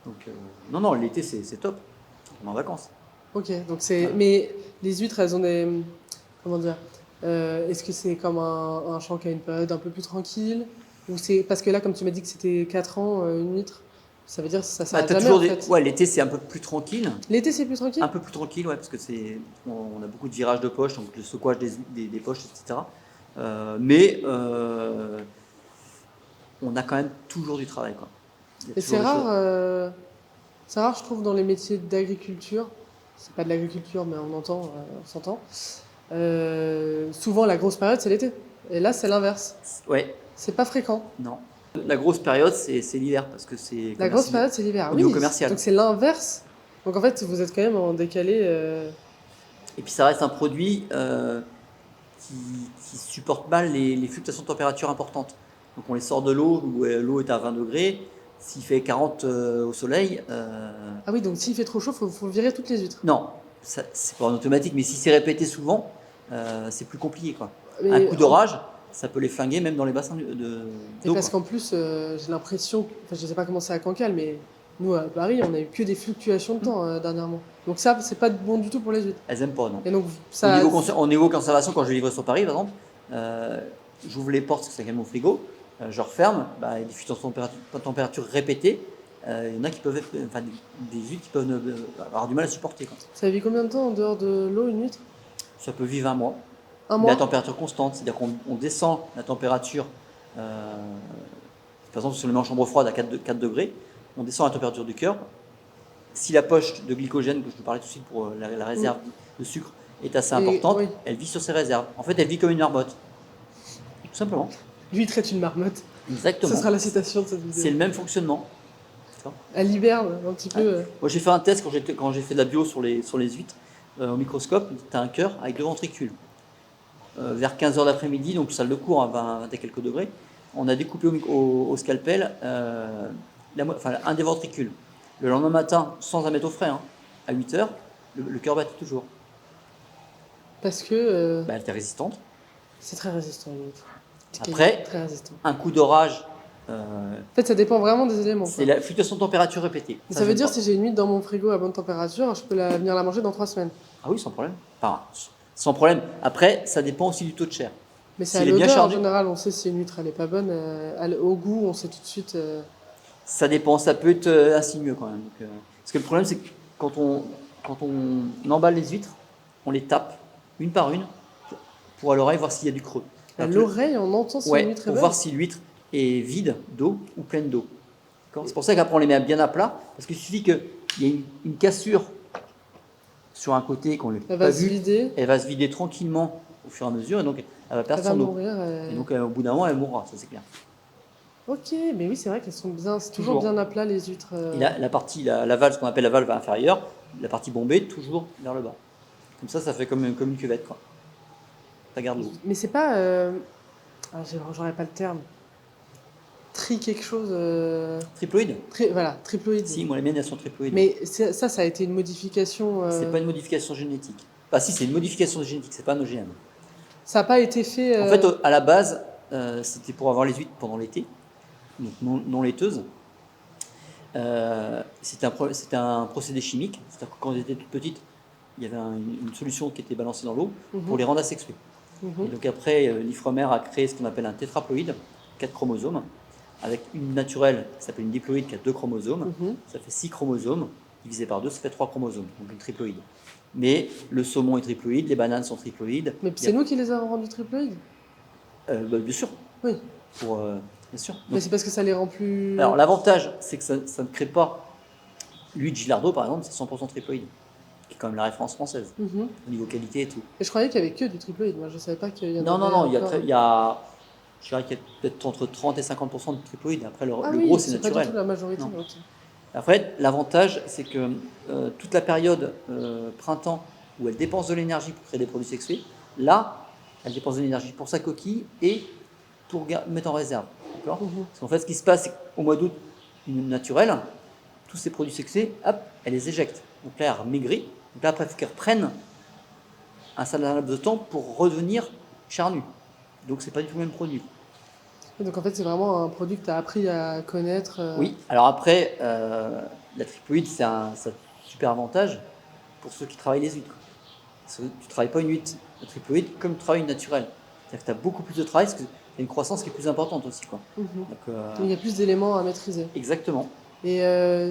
Donc, non, l'été, c'est top. On est en vacances. Ok, donc c'est. Ouais. Mais les huîtres, elles ont des. Comment dire? Est-ce que c'est comme un champ qui a une période un peu plus tranquille? Ou c'est. Parce que là, comme tu m'as dit que c'était 4 ans, une huître, ça veut dire que ça Ah, s'arrête t'as jamais toujours en fait. Ouais, l'été, c'est un peu plus tranquille. L'été, c'est plus tranquille? Un peu plus tranquille, ouais, parce que on a beaucoup de virages de poche, donc le secouage des poches, etc. Mais on a quand même toujours du travail, quoi. Il y a Et toujours des choses. c'est rare, je trouve, dans les métiers d'agriculture. C'est pas de l'agriculture, mais on entend, on s'entend. Souvent, la grosse période, c'est l'été. Et là, c'est l'inverse. Ouais, C'est pas fréquent. non. La grosse période, c'est l'hiver, parce que c'est La grosse commercial. période, c'est l'hiver. Au Oui, niveau commercial. donc c'est l'inverse. Donc en fait, vous êtes quand même en décalé. Et puis ça reste un produit qui supporte mal les fluctuations de température importantes. Donc on les sort de l'eau où l'eau est à 20 degrés. S'il fait 40 au soleil, Ah oui, donc s'il fait trop chaud, faut virer toutes les huîtres. non, c'est pas en automatique, mais si c'est répété souvent, c'est plus compliqué, quoi. Mais Un coup d'orage, ça peut les flinguer même dans les bassins et d'eau, parce quoi. qu'en plus, j'ai l'impression, enfin, je sais pas comment c'est à Cancale, mais nous à Paris, on a eu que des fluctuations de temps dernièrement. Donc ça, c'est pas bon du tout pour les huîtres. Elles aiment pas, non. Et donc Au ça, niveau, au niveau conservation, quand je livre sur Paris, par exemple, euh, j'ouvre les portes, parce que c'est quand même mon frigo, je referme, bah, il y a des fluctuations de température répétées. Il y en a qui peuvent être, enfin, des huîtres qui peuvent avoir du mal à supporter, quoi. ça vit combien de temps en dehors de l'eau une huître? Ça peut vivre un mois, Un mais à mois? température constante, c'est-à-dire qu'on descend la température, euh, par exemple, si on le met en chambre froide à 4 degrés, on descend la température du cœur. Si la poche de glycogène, que je te parlais tout de suite pour la réserve de sucre, est assez Et importante, oui, elle vit sur ses réserves. En fait, elle vit comme une marmotte, tout simplement. l'huître est une marmotte. Ce Exactement. sera la citation de cette C'est vidéo. le même fonctionnement. Elle hiberne un petit peu. Moi, j'ai fait un test quand j'ai fait de la bio sur les huîtres au microscope. Tu as un cœur avec 2 ventricules. Vers 15h d'après-midi, donc salle de cours à 20 et quelques degrés, on a découpé au scalpel un des ventricules. Le lendemain matin, sans un mettre au frais, hein, à 8h, le cœur battait toujours. Parce que Bah, elle était résistante. c'est très résistant l'huître. Après, Très résistant. un coup d'orage, En fait, ça dépend vraiment des éléments, c'est quoi. la fluctuation de température répétée. Mais ça veut j'aime dire pas. si j'ai une huître dans mon frigo à bonne température, je peux venir la manger dans 3 semaines. Ah oui, sans problème. Enfin, sans problème. Après, ça dépend aussi du taux de chair. Mais c'est S'il à est bien l'odeur en chargé, général, on sait si une huître elle est pas bonne. Au goût, on sait tout de suite. ça dépend. Ça peut être insinueux quand même. Donc, parce que le problème, c'est que quand on emballe les huîtres, on les tape une par une pour à l'oreille voir s'il y a du creux. À Alors que- l'oreille, on entend si une Ouais, huître est pour bonne. voir si l'huître est vide d'eau ou pleine d'eau. D'accord. C'est pour ça qu'après on les met bien à plat, parce qu'il suffit qu'il y ait une cassure sur un côté qu'on n'ait Elle pas va se vu, vider, elle va se vider tranquillement au fur et à mesure, et donc elle va elle perdre va son eau. mourir. Et donc au bout d'un moment, elle mourra, ça c'est clair. Ok, mais oui, c'est vrai qu'elles sont bien. C'est toujours Toujours. bien à plat les huîtres. Et la partie, la valve, ce qu'on appelle la valve inférieure, la partie bombée, toujours vers le bas. Comme ça fait comme une cuvette, quoi. Ça garde l'eau. Mais c'est pas. J'aurais pas le terme. Quelque chose. Triploïde. Voilà, triploïde. Si, moi les miennes elles sont triploïdes. Mais ça a été une modification. C'est pas une modification génétique. Bah si, c'est une modification génétique, c'est pas un OGM. Ça n'a pas été fait. En fait, à la base, c'était pour avoir les huîtres pendant l'été, donc non laiteuses. C'était un procédé chimique. C'est-à-dire que quand elles étaient toutes petites, il y avait une solution qui était balancée dans l'eau pour les rendre asexuées. Et donc après, l'Ifremer a créé ce qu'on appelle un tétraploïde, 4 chromosomes, avec une naturelle qui s'appelle une diploïde qui a 2 chromosomes. Ça fait 6 chromosomes, divisé par 2, ça fait 3 chromosomes, donc une triploïde. Mais le saumon est triploïde, les bananes sont triploïdes. Mais c'est nous qui les avons rendus triploïdes. Bien sûr. Oui. Bien sûr. Mais Donc, c'est parce que ça les rend plus. alors l'avantage, c'est que ça ne crée pas. L'huile Gilardo, par exemple, c'est 100% triploïde, qui est quand même la référence française, au niveau qualité et tout. Et je croyais qu'il y avait que du triploïde. Moi, je savais pas qu'il y en avait. Non, il y encore. je dirais qu'il y a peut-être entre 30 et 50% de triploïde. Après, le Ah oui, gros, c'est c'est pas du naturel. tout la majorité. Non. Ok. Après, l'avantage, c'est que toute la période printemps où elle dépense de l'énergie pour créer des produits sexués, là, elle dépense de l'énergie pour sa coquille et pour mettre en réserve. D'accord. Parce qu'en fait, ce qui se passe, c'est qu'au mois d'août, une naturelle, tous ces produits sexués, hop, elle les éjecte. Donc là, elle maigrit. Donc là, après, il faut qu'elle reprenne un certain laps de temps pour redevenir charnue. Donc, c'est pas du tout le même produit. Et donc en fait, c'est vraiment un produit que tu as appris à connaître. Oui, alors après, la triploïde, c'est un super avantage pour ceux qui travaillent les huîtres. Parce que tu ne travailles pas une huître triploïde comme tu travailles une naturelle. C'est-à-dire que tu as beaucoup plus de travail parce qu'il y a une croissance qui est plus importante aussi, quoi. Donc, Il y a plus d'éléments à maîtriser. exactement. Et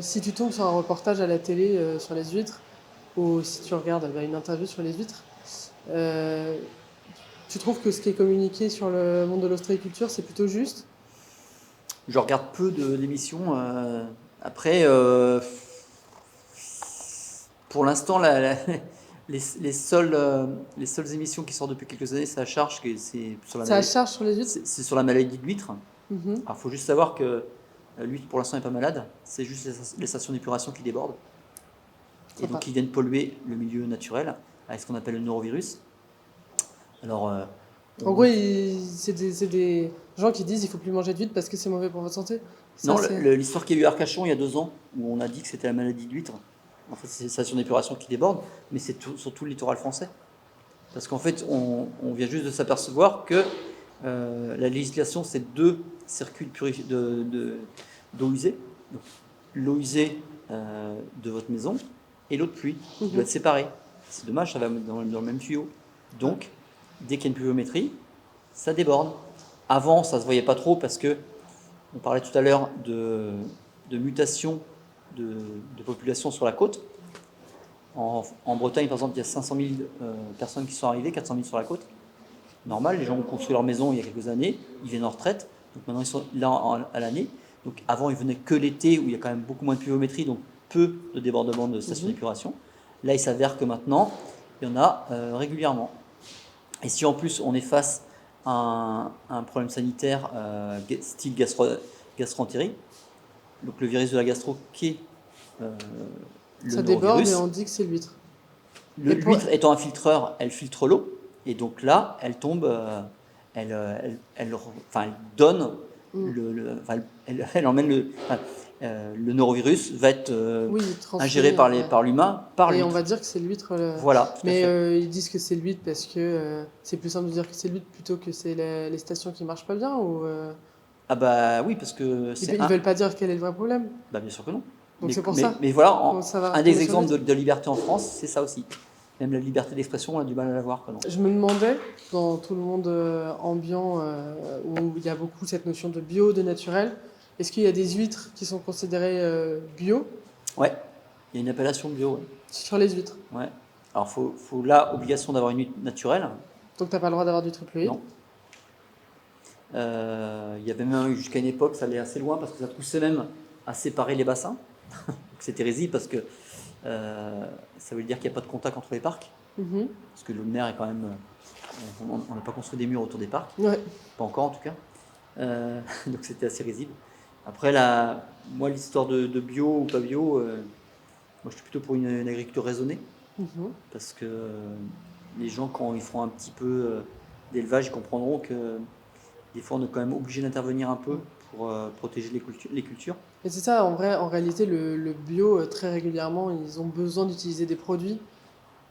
si tu tombes sur un reportage à la télé sur les huîtres, ou si tu regardes une interview sur les huîtres, tu trouves que ce qui est communiqué sur le monde de l'ostréiculture, c'est plutôt juste? Je regarde peu d'émissions. Après, pour l'instant, les seules émissions qui sortent depuis quelques années, c'est à charge. C'est sur la Ça a maladie, charge sur les huîtres? c'est sur la maladie de l'huître. Mhm. Alors, il faut juste savoir que l'huître, pour l'instant, n'est pas malade. C'est juste les stations d'épuration qui débordent. Et Sympa. donc, qui viennent polluer le milieu naturel avec ce qu'on appelle le norovirus. Alors, En gros, c'est des gens qui disent qu'il ne faut plus manger de huîtres parce que c'est mauvais pour votre santé. Ça, non, c'est- l'histoire qu'il y a eu à Arcachon il y a 2 ans, où on a dit que c'était la maladie de l'huître. En fait, c'est les stations d'épuration qui débordent, mais c'est sur tout le littoral français. Parce qu'en fait, on vient juste de s'apercevoir que la législation, c'est 2 circuits d'eau usée. Donc, l'eau usée de votre maison et l'eau de pluie qui doit être séparée. C'est dommage, ça va dans le même tuyau. Donc, dès qu'il y a une pluviométrie, ça déborde. Avant, ça ne se voyait pas trop parce que on parlait tout à l'heure de mutation de population sur la côte. En Bretagne, par exemple, il y a 500 000 personnes qui sont arrivées, 400 000 sur la côte. Normal, les gens ont construit leur maison il y a quelques années, ils viennent en retraite, donc maintenant ils sont là à l'année. Donc avant, ils venaient que l'été où il y a quand même beaucoup moins de pluviométrie, donc peu de débordements de stations d'épuration. Là, il s'avère que maintenant, il y en a régulièrement. Et si en plus on est face à un problème sanitaire style gastroentérite, donc le virus de la gastro qui est le Ça déborde norovirus. et on dit que c'est l'huître. L'huître étant un filtreur, elle filtre l'eau, et donc là, elle tombe, elle donne, elle emmène le norovirus va être ingéré par l'humain, par Et l'huître. on va dire que c'est l'huître. Voilà. Mais ils disent que c'est l'huître parce que c'est plus simple de dire que c'est l'huître plutôt que c'est les stations qui marchent pas bien ou Ah bah oui, parce que ils veulent pas dire quel est le vrai problème. Bah bien sûr que non. Donc c'est pour ça. Mais voilà, un des retomber sur exemples l'huître. de liberté en France, c'est ça aussi. Même la liberté d'expression, on a du mal à l'avoir. Je me demandais, dans tout le monde ambiant, où il y a beaucoup cette notion de bio, de naturel, est-ce qu'il y a des huîtres qui sont considérées bio Ouais, il y a une appellation bio. Ouais. sur les huîtres? Ouais. Alors, faut là, obligation d'avoir une huître naturelle. Donc t'as pas le droit d'avoir du triploïde? Non. Il y avait même jusqu'à une époque, ça allait assez loin parce que ça poussait même à séparer les bassins. C'était risible parce que ça veut dire qu'il n'y a pas de contact entre les parcs. Parce que l'eau de mer est quand même. On n'a pas construit des murs autour des parcs. Ouais. Pas encore en tout cas. Donc c'était assez risible. Après, moi, l'histoire de bio ou pas bio, moi je suis plutôt pour une agriculture raisonnée. Parce que les gens, quand ils feront un petit peu d'élevage, ils comprendront que des fois on est quand même obligé d'intervenir un peu pour protéger les cultures. Et c'est ça, en réalité, le bio, très régulièrement, ils ont besoin d'utiliser des produits.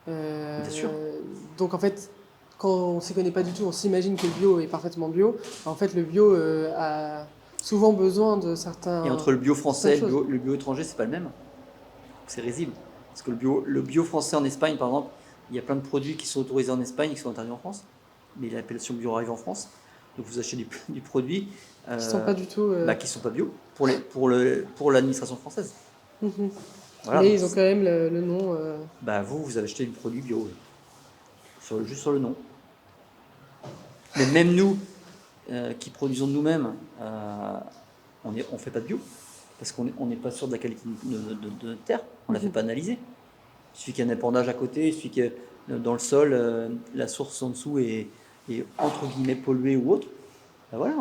Bien sûr. Donc en fait, quand on ne s'y connaît pas du tout, on s'imagine que le bio est parfaitement bio. En fait, le bio a souvent besoin de certains... Et entre le bio français et choses. le bio étranger, c'est pas le même. C'est risible. Parce que le bio français en Espagne, par exemple, il y a plein de produits qui sont autorisés en Espagne et qui sont interdits en France. Mais l'appellation bio arrive en France. Donc vous achetez des produits qui ne sont pas du tout... qui sont pas bio pour l'administration française. Voilà, Mais ils ont quand même le nom... vous avez acheté du produit bio. Juste sur le nom. Mais même nous, qui produisons nous-mêmes, on ne fait pas de bio. Parce qu'on n'est pas sûr de la qualité de notre terre. On ne la fait pas analyser. Il suffit qu'il y ait un épandage à côté, il suffit que dans le sol, la source en dessous est entre guillemets polluée ou autre. Ben voilà.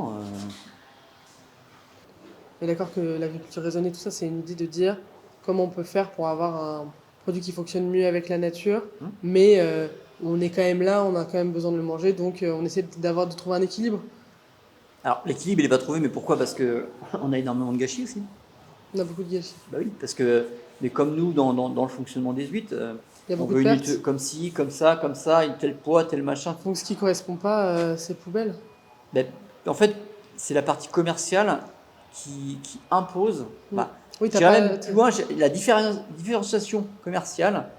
Mais d'accord que l'agriculture raisonnée, tout ça, c'est une idée de dire comment on peut faire pour avoir un produit qui fonctionne mieux avec la nature, mais on est quand même là, on a quand même besoin de le manger, donc on essaie de trouver un équilibre. Alors l'équilibre, il n'est pas trouvé, mais pourquoi? Parce qu'on a énormément de gâchis aussi. On a beaucoup de gâchis. Bah oui, parce que, mais comme nous, dans le fonctionnement des huîtres, Il y a on beaucoup veut de une pertes. huître comme ci, comme ça, tel poids, tel machin. Donc ce qui ne correspond pas, c'est poubelle. Ben, en fait, c'est la partie commerciale qui impose. Oui, je dirais même plus loin, la différenciation commerciale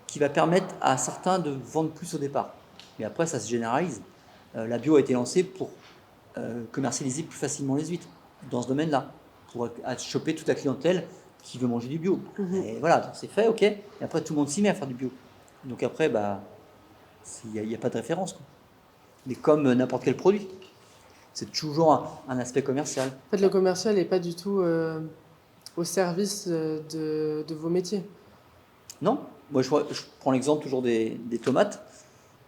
qui va permettre à certains de vendre plus au départ. Mais après, ça se généralise. La bio a été lancée pour commercialiser plus facilement les huîtres dans ce domaine-là, pour choper toute la clientèle qui veut manger du bio. Et voilà, donc c'est fait, ok. Et après, tout le monde s'y met à faire du bio. Donc après, il n'y a pas de référence, quoi. Mais comme n'importe quel produit. C'est toujours un aspect commercial. En fait, le commercial n'est pas du tout au service de vos métiers. Non. Moi, je prends l'exemple toujours des tomates.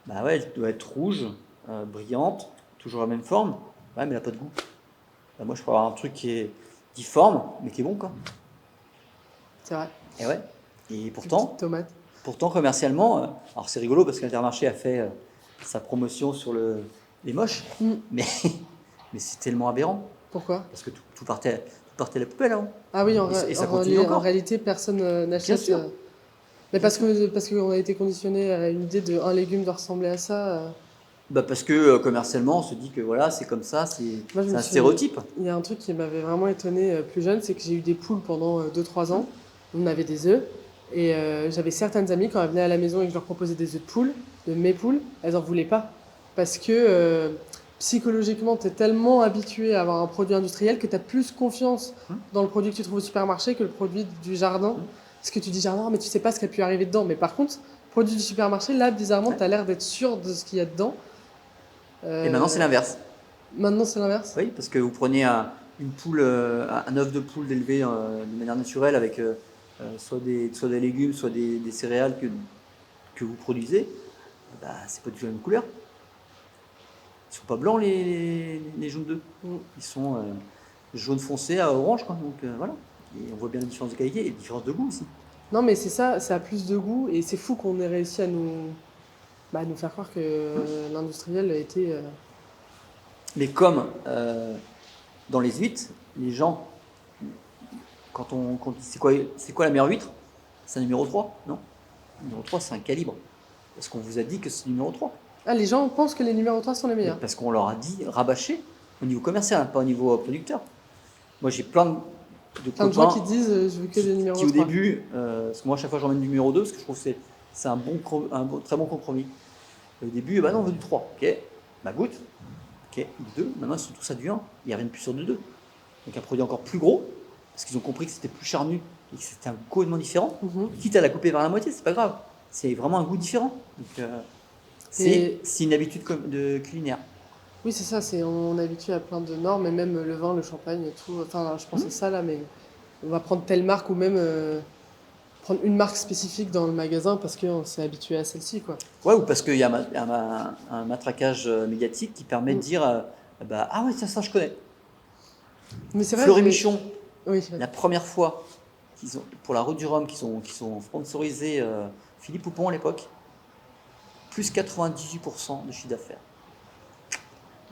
Bah ouais, elle doit être rouge, brillante, toujours la même forme. Ouais, mais elle n'a pas de goût. Bah, moi, je peux avoir un truc qui est difforme, mais qui est bon, quoi. C'est vrai. Et ouais. Et pourtant, tomate. Pourtant commercialement, alors c'est rigolo parce qu'Intermarché a fait sa promotion sur les moches, mais c'est tellement aberrant. Pourquoi? Parce que tout partait à la poubelle avant. Ah oui, en et ça continue encore. réalité, personne n'achète. Bien sûr. Mais parce qu'on a été conditionné à une idée de un légume doit ressembler à ça. Bah parce que commercialement, on se dit que voilà, c'est comme ça, Moi, c'est un stéréotype. il y a un truc qui m'avait vraiment étonné plus jeune, c'est que j'ai eu des poules pendant 2-3 ans. On avait des œufs. Et j'avais certaines amies, quand elles venaient à la maison et que je leur proposais des œufs de poule, de mes poules, elles en voulaient pas. Parce que psychologiquement, tu es tellement habitué à avoir un produit industriel que tu as plus confiance dans le produit que tu trouves au supermarché que le produit du jardin. Parce que tu dis jardin, mais tu sais pas ce qui a pu arriver dedans. Mais par contre, produit du supermarché, là, bizarrement, tu as l'air d'être sûr de ce qu'il y a dedans. Et maintenant, c'est l'inverse. Maintenant, c'est l'inverse. Oui, parce que vous prenez une poule, un œuf de poule élevé de manière naturelle avec soit des légumes, soit des céréales que vous produisez, bah, c'est pas du tout la même couleur. Ils sont pas blancs les jaunes d'œufs. Ils sont jaune foncé à orange, quoi. Donc voilà. Et on voit bien la différence de qualité et la différence de goût aussi. Non, mais c'est ça, ça a plus de goût et c'est fou qu'on ait réussi à nous faire croire que l'industriel a été. Mais comme dans les huîtres, les gens, quand c'est quoi la meilleure huître? C'est un numéro 3, non? Le numéro 3, c'est un calibre. Parce qu'on vous a dit que c'est le numéro 3. Ah, les gens pensent que les numéros 3 sont les meilleurs. Parce qu'on leur a dit rabâcher au niveau commercial, hein, pas au niveau producteur. Moi, j'ai plein de Plein de gens copains qui disent je veux que des numéros qui 3. au début, parce que moi, à chaque fois, j'emmène du numéro 2 parce que je trouve que c'est un très bon compromis. Et au début, bah non, on veut du 3. Ok, bah goûte. Ok, du 2. Maintenant, ils sont tous à du 1. Ils reviennent plus sur du 2. Donc un produit encore plus gros, parce qu'ils ont compris que c'était plus charnu et que c'était un goût complètement différent. Quitte à la couper par la moitié, c'est pas grave. C'est vraiment un goût différent. Donc c'est une habitude de culinaire. Oui, c'est ça, on est habitué à plein de normes, et même le vin, le champagne et tout. Enfin, je pense à ça là, mais on va prendre telle marque ou même prendre une marque spécifique dans le magasin parce qu'on s'est habitué à celle-ci, quoi. Ouais, ou parce qu'il y a un matraquage médiatique qui permet de dire bah, ah ouais, ça je connais. Mais c'est vrai. Fleury Michon, oui. La première fois pour la Route du Rhum, qui sont sponsorisé Philippe Poupon à l'époque, plus 98% de chiffre d'affaires.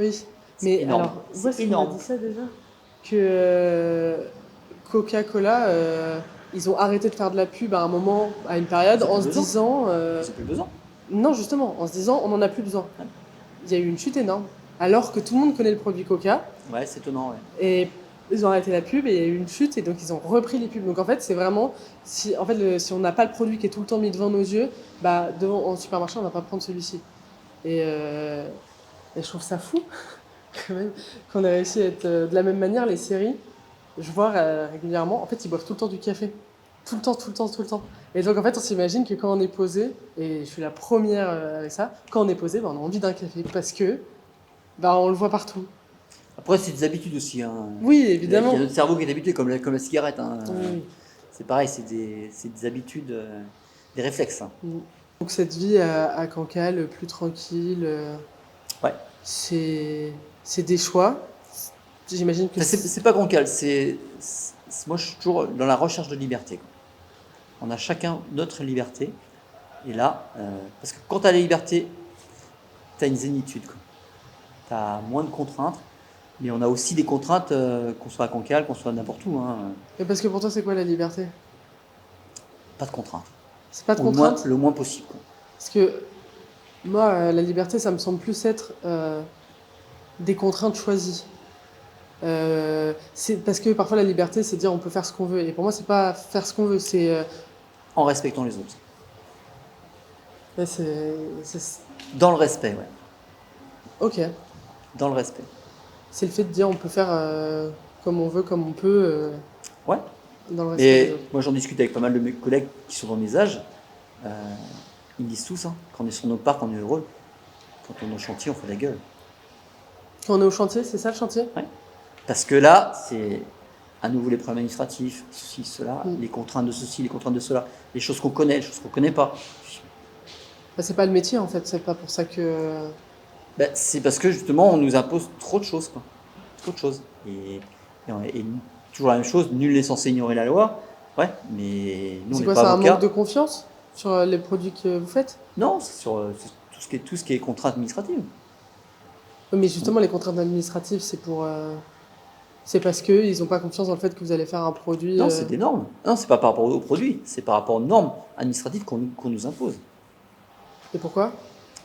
Oui, C'est mais énorme. alors, où est-ce qu'on a énorme. dit ça déjà? Que Coca-Cola, ils ont arrêté de faire de la pub à un moment, à une période, Ils ont en plus se besoin. disant. Ils n'ont plus besoin. Non, justement, en se disant, on n'en a plus besoin. Ouais. Il y a eu une chute énorme. Alors que tout le monde connaît le produit Coca. Ouais, c'est étonnant. Ouais. Et ils ont arrêté la pub et il y a eu une chute et donc ils ont repris les pubs. Donc en fait, c'est vraiment. Si on n'a pas le produit qui est tout le temps mis devant nos yeux, bah, en supermarché, on ne va pas prendre celui-ci. Et je trouve ça fou, quand même, qu'on ait réussi à être de la même manière. Les séries, je vois régulièrement, en fait, ils boivent tout le temps du café. Tout le temps, tout le temps, tout le temps. Et donc en fait, on s'imagine que quand on est posé, et je suis la première avec ça, quand on est posé, bah, on a envie d'un café parce que bah, on le voit partout. Après, c'est des habitudes aussi. Hein. Oui, évidemment. Il y a notre cerveau qui est habitué, comme la cigarette. Hein. Oui. C'est pareil, c'est des habitudes, des réflexes. Hein. Donc cette vie à Cancale, plus tranquille, Ouais. c'est des choix. J'imagine que Enfin, c'est pas Cancale, moi je suis toujours dans la recherche de liberté. Quoi. On a chacun notre liberté. Et là, parce que quand tu as la liberté, tu as une zénitude. Tu as moins de contraintes. Mais on a aussi des contraintes, qu'on soit à Cancale, qu'on soit n'importe où. Hein. Et parce que pour toi, c'est quoi la liberté? Pas de contraintes. C'est pas de contraintes? Le moins possible. Quoi. Parce que moi, la liberté, ça me semble plus être des contraintes choisies. C'est parce que parfois la liberté, c'est dire on peut faire ce qu'on veut. Et pour moi, c'est pas faire ce qu'on veut, c'est. En respectant les autres. Dans le respect, ouais. Ok. Dans le respect. C'est le fait de dire on peut faire comme on veut, comme on peut. Ouais. Dans le respect. Et moi, j'en discute avec pas mal de mes collègues qui sont dans mes âges. Ils me disent tous, hein, quand on est sur nos parcs, on est heureux. Quand on est au chantier, on fait la gueule. Quand on est au chantier, c'est ça le chantier? Ouais. Parce que là, c'est à nouveau les problèmes administratifs, ceci, cela, les contraintes de ceci, les contraintes de cela, les choses qu'on connaît, les choses qu'on ne connaît pas. Bah, c'est pas le métier en fait, c'est pas pour ça que. Ben, c'est parce que justement, on nous impose trop de choses. Quoi. Trop de choses. Et toujours la même chose, nul n'est censé ignorer la loi. Ouais, mais nous, on n'est pas avocats. C'est un manque de confiance sur les produits que vous faites? Non, c'est sur tout ce qui est contraintes administratives. Mais justement, les contraintes administratives, c'est pour C'est parce qu'ils n'ont pas confiance dans le fait que vous allez faire un produit. Non, c'est des normes. Non, c'est pas par rapport aux produits, c'est par rapport aux normes administratives qu'on nous impose. Et pourquoi?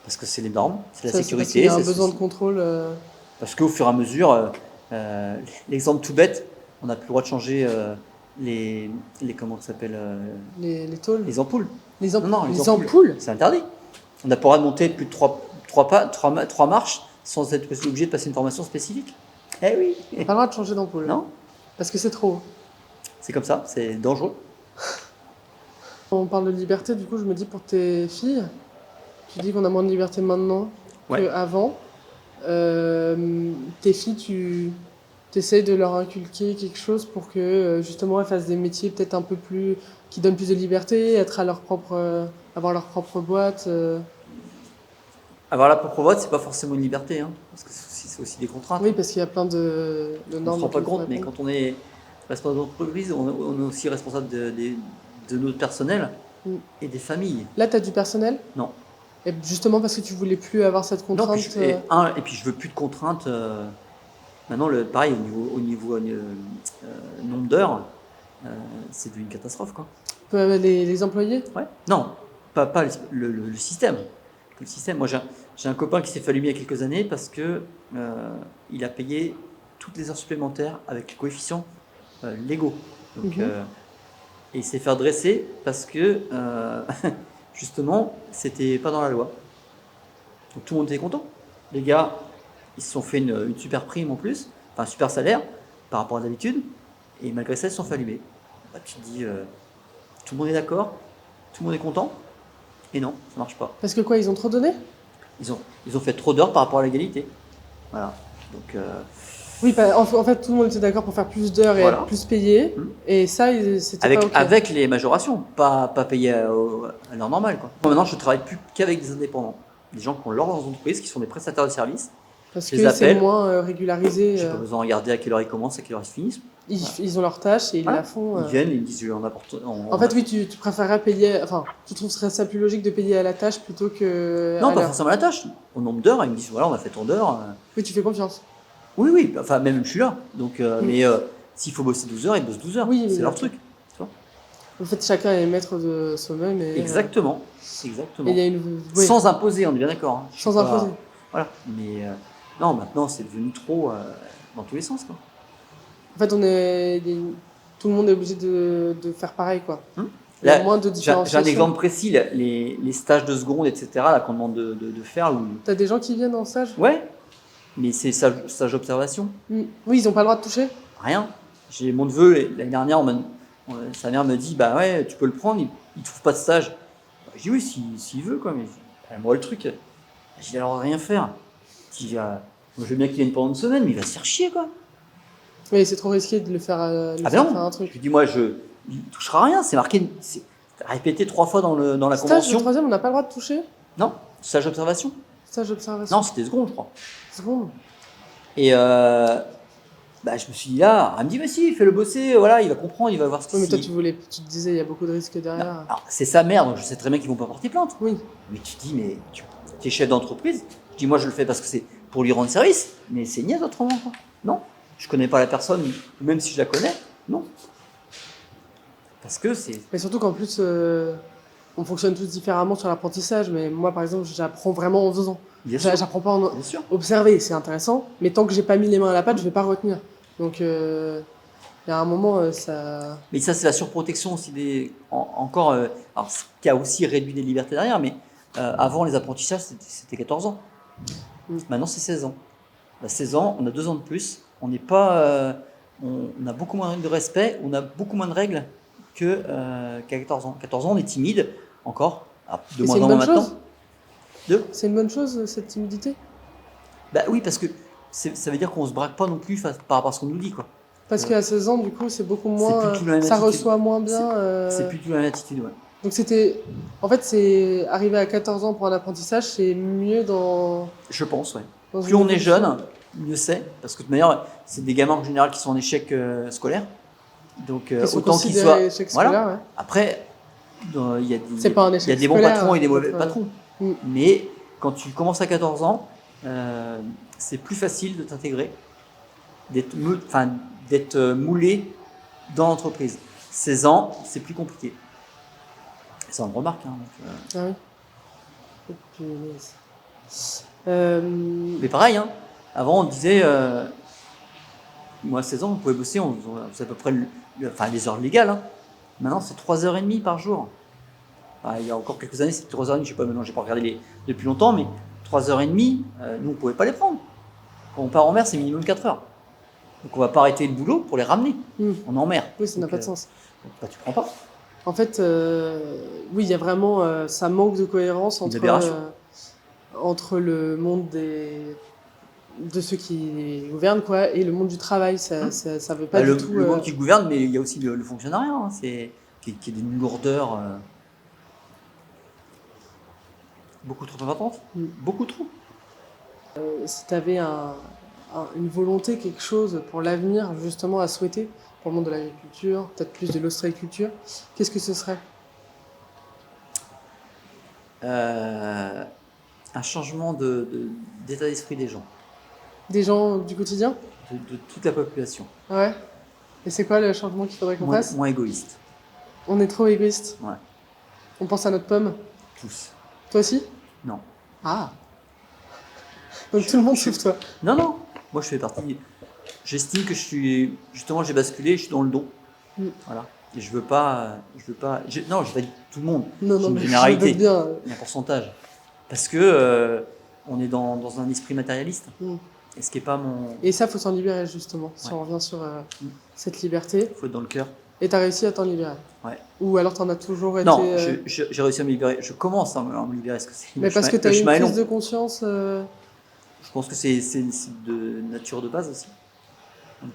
Parce que c'est les normes, c'est la Parce sécurité. qu'il y a un besoin de contrôle. Parce qu'au fur et à mesure, l'exemple tout bête, on n'a plus le droit de changer les comment ça s'appelle Les tôles. les ampoules. Les les ampoules. C'est interdit. On n'a pas le droit de monter plus de 3 marches sans être obligé de passer une formation spécifique. Eh oui. Pas le droit de changer d'ampoule. Non, Parce que c'est trop. c'est comme ça, c'est dangereux. On parle de liberté, du coup, je me dis pour tes filles, tu dis qu'on a moins de liberté maintenant qu'avant. Tes filles, tu essayes de leur inculquer quelque chose pour que justement elles fassent des métiers peut-être un peu plus, qui donnent plus de liberté, être à leur propre, avoir leur propre boîte. Avoir la propre boîte, c'est pas forcément une liberté, hein, parce que c'est aussi des contraintes. Oui, parce qu'il y a plein de On ne normes. se rend pas auxquelles il faut compte, mais répondre. quand on est responsable d'entreprise, on est aussi responsable de notre personnel Mm. et des familles. Là, tu as du personnel? Non. Et justement parce que tu voulais plus avoir cette Non, contrainte. et puis je veux plus de contraintes. Maintenant, pareil, au niveau nombre d'heures, c'est devenu une catastrophe, quoi. Les employés? Ouais. Non, pas le système. Le système. Moi, j'ai un copain qui s'est fait allumer il y a quelques années parce que il a payé toutes les heures supplémentaires avec les coefficients légaux. Donc, Mhm. et il s'est fait redresser parce que justement, c'était pas dans la loi. Donc tout le monde était content. Les gars, ils se sont fait une super prime en plus, enfin un super salaire par rapport à d'habitude, et malgré ça, ils se sont fait allumer. Bah, tu te dis, tout le monde est d'accord, tout le monde est content, et non, ça marche pas. Parce que quoi, ils ont trop donné? Ils ont fait trop d'heures par rapport à l'égalité. Voilà. Donc, Oui, en fait, tout le monde était d'accord pour faire plus d'heures et Voilà. être plus payé. Mhm. Et ça, c'était pas OK. avec les majorations, pas payé à l'heure normale, quoi. Moi, maintenant, je travaille plus qu'avec des indépendants. Des gens qui ont leur entreprise, qui sont des prestataires de services. Parce je les que c'est appelle. moins régularisé. J'ai pas besoin de regarder à quelle heure ils commencent, à quelle heure ils finissent. Ils ont leur tâche et ils Voilà. la font. Ils viennent, ils me disent, on apporte. En fait, oui, tu préférerais payer. Enfin, tu trouverais ça plus logique de payer à la tâche plutôt que. Non, à pas l'heure. forcément à la tâche. Au nombre d'heures, ils me disent, voilà, on a fait tant d'heures. Oui, tu fais confiance. Oui, enfin, même je suis là. Donc, mais s'il faut bosser 12 heures, ils bossent 12 heures. Oui, c'est leur ok. truc. Tu vois. En fait, chacun est maître de soi-même. Exactement. Et Exactement. il y a une. Oui, Sans imposer, on est bien d'accord. Hein. Je sans suis pas- imposer. Voilà. Mais non, maintenant, c'est devenu trop dans tous les sens, quoi. En fait, tout le monde est obligé de faire pareil, quoi. Hum. Il y a Là, moins de J'ai un différenciation. exemple précis, là, les stages de seconde, etc., là, qu'on demande de faire. T'as des gens qui viennent en stage? Ouais, mais c'est stage d'observation. Oui, ils n'ont pas le droit de toucher. Rien. J'ai mon neveu, l'année dernière, sa mère me dit, bah ouais, tu peux le prendre, il trouve pas de stage. Je dis oui, s'il veut, quoi. Mais moi, le truc, je dis alors rien faire. Je dis, moi, je veux bien qu'il vienne pendant une semaine, mais il va se faire chier, quoi. Mais c'est trop risqué de le faire, Ah ben faire non. faire un Je truc. lui dis, moi, il touchera rien. C'est marqué, c'est répété 3 fois dans la Stage de convention. troisième, on n'a pas le droit de toucher? Non, stage d'observation. Stage d'observation. Non, c'était seconde, je crois. Seconde. Et bah, je me suis dit là, elle me dit, mais si, fais-le bosser, voilà, il va comprendre, il va voir ce Oui, mais qu'il toi, tu te disais, il y a beaucoup de risques Non, derrière. alors, c'est sa mère, donc je sais très bien qu'ils vont pas porter plainte. Oui. Mais tu te dis, mais tu es chef d'entreprise. Je dis, moi, je le fais parce que c'est pour lui rendre service. Mais c'est niais autrement, quoi. Non, je connais pas la personne, même si je la connais, non. Parce que c'est. Mais surtout qu'en plus, on fonctionne tous différemment sur l'apprentissage. Mais moi, par exemple, j'apprends vraiment en faisant. Bien sûr. J'apprends pas en Bien sûr. observer, c'est intéressant. Mais tant que j'ai pas mis les mains à la pâte, je vais pas retenir. Donc, il y a un moment, ça. Mais ça, c'est la surprotection aussi encore. Alors, ce qui a aussi réduit les libertés derrière, mais avant, les apprentissages, c'était 14 ans. Maintenant, c'est 16 ans. À 16 ans, on a 2 ans de plus. On n'est pas. On a beaucoup moins de respect, on a beaucoup moins de règles qu'à 14 ans. 14 ans, on est timide, encore. Alors, de Et moins c'est une en moins bonne maintenant. chose. De C'est une bonne chose, cette timidité. Bah oui, parce que ça veut dire qu'on se braque pas non plus par rapport à ce qu'on nous dit, quoi. Parce qu'à 16 ans, du coup, c'est beaucoup moins. plus tout la même Ça attitude. reçoit moins bien. C'est plus du tout la même attitude, ouais. Donc c'était. En fait, c'est arrivé à 14 ans pour un apprentissage, c'est mieux dans. Je pense, ouais. dans Plus une on est évolution. jeune, mieux c'est. Parce que de toute manière, c'est des gamins en général qui sont en échec scolaire. Donc Ils sont autant qu'ils considérés soient. échecs Voilà. scolaires, ouais. Après, il y a C'est pas un il y échec a des bons scolaire, patrons et des mauvais peut-être, patrons. Mm. Mais quand tu commences à 14 ans, c'est plus facile de t'intégrer d'être moulé dans l'entreprise. 16 ans, c'est plus compliqué. Et ça, on le remarque. Hein, donc, Ah oui. Oh, punaise. Mais pareil, hein, avant on disait, moi à 16 ans, on pouvait bosser, on faisait à peu près les heures légales. Hein. Maintenant, c'est 3h30 par jour. Il y a encore quelques années, c'était 3h30, je sais pas, maintenant, j'ai pas regardé depuis longtemps, mais 3h30, nous, on pouvait pas les prendre. Quand on part en mer, c'est minimum 4 heures. Donc, on va pas arrêter le boulot pour les ramener. On est en mer. Oui, ça n'a pas de sens. Bah, tu prends pas. En fait, oui, il y a vraiment, ça manque de cohérence entre le monde de ceux qui gouvernent, quoi, et le monde du travail. Ça veut pas du tout. Le monde qui gouverne, mais il y a aussi le fonctionnariat, hein, qui est d'une lourdeur beaucoup trop importante. Beaucoup trop. Si tu avais une volonté, quelque chose pour l'avenir, justement, à souhaiter pour le monde de l'agriculture, peut-être plus de l'ostréiculture, qu'est-ce que ce serait? Un changement d'état d'esprit des gens. Des gens du quotidien? De toute la population. Ouais. Et c'est quoi le changement qu'il faudrait qu'on fasse? Moins égoïste. On est trop égoïste. Ouais. On pense à notre pomme. Tous. Toi aussi? Non. Ah. Donc tout le monde sauf toi. Non. Moi, je fais partie. J'estime que j'ai basculé, je suis dans le don. Voilà. Et je veux pas. Non, je vais dire tout le monde. Non, c'est une mais généralité. je bien. Un pourcentage. Parce que on est dans un esprit matérialiste. Et ce qui est pas mon. Et ça, faut s'en libérer justement. Si on revient sur cette liberté. Faut être dans le cœur. Et t'as réussi à t'en libérer? Ouais. Ou alors t'en as toujours été. Non, j'ai réussi à me libérer. Je commence à me libérer. Parce que mais parce que t'as eu une prise de conscience. Je pense que c'est de nature de base aussi. Donc,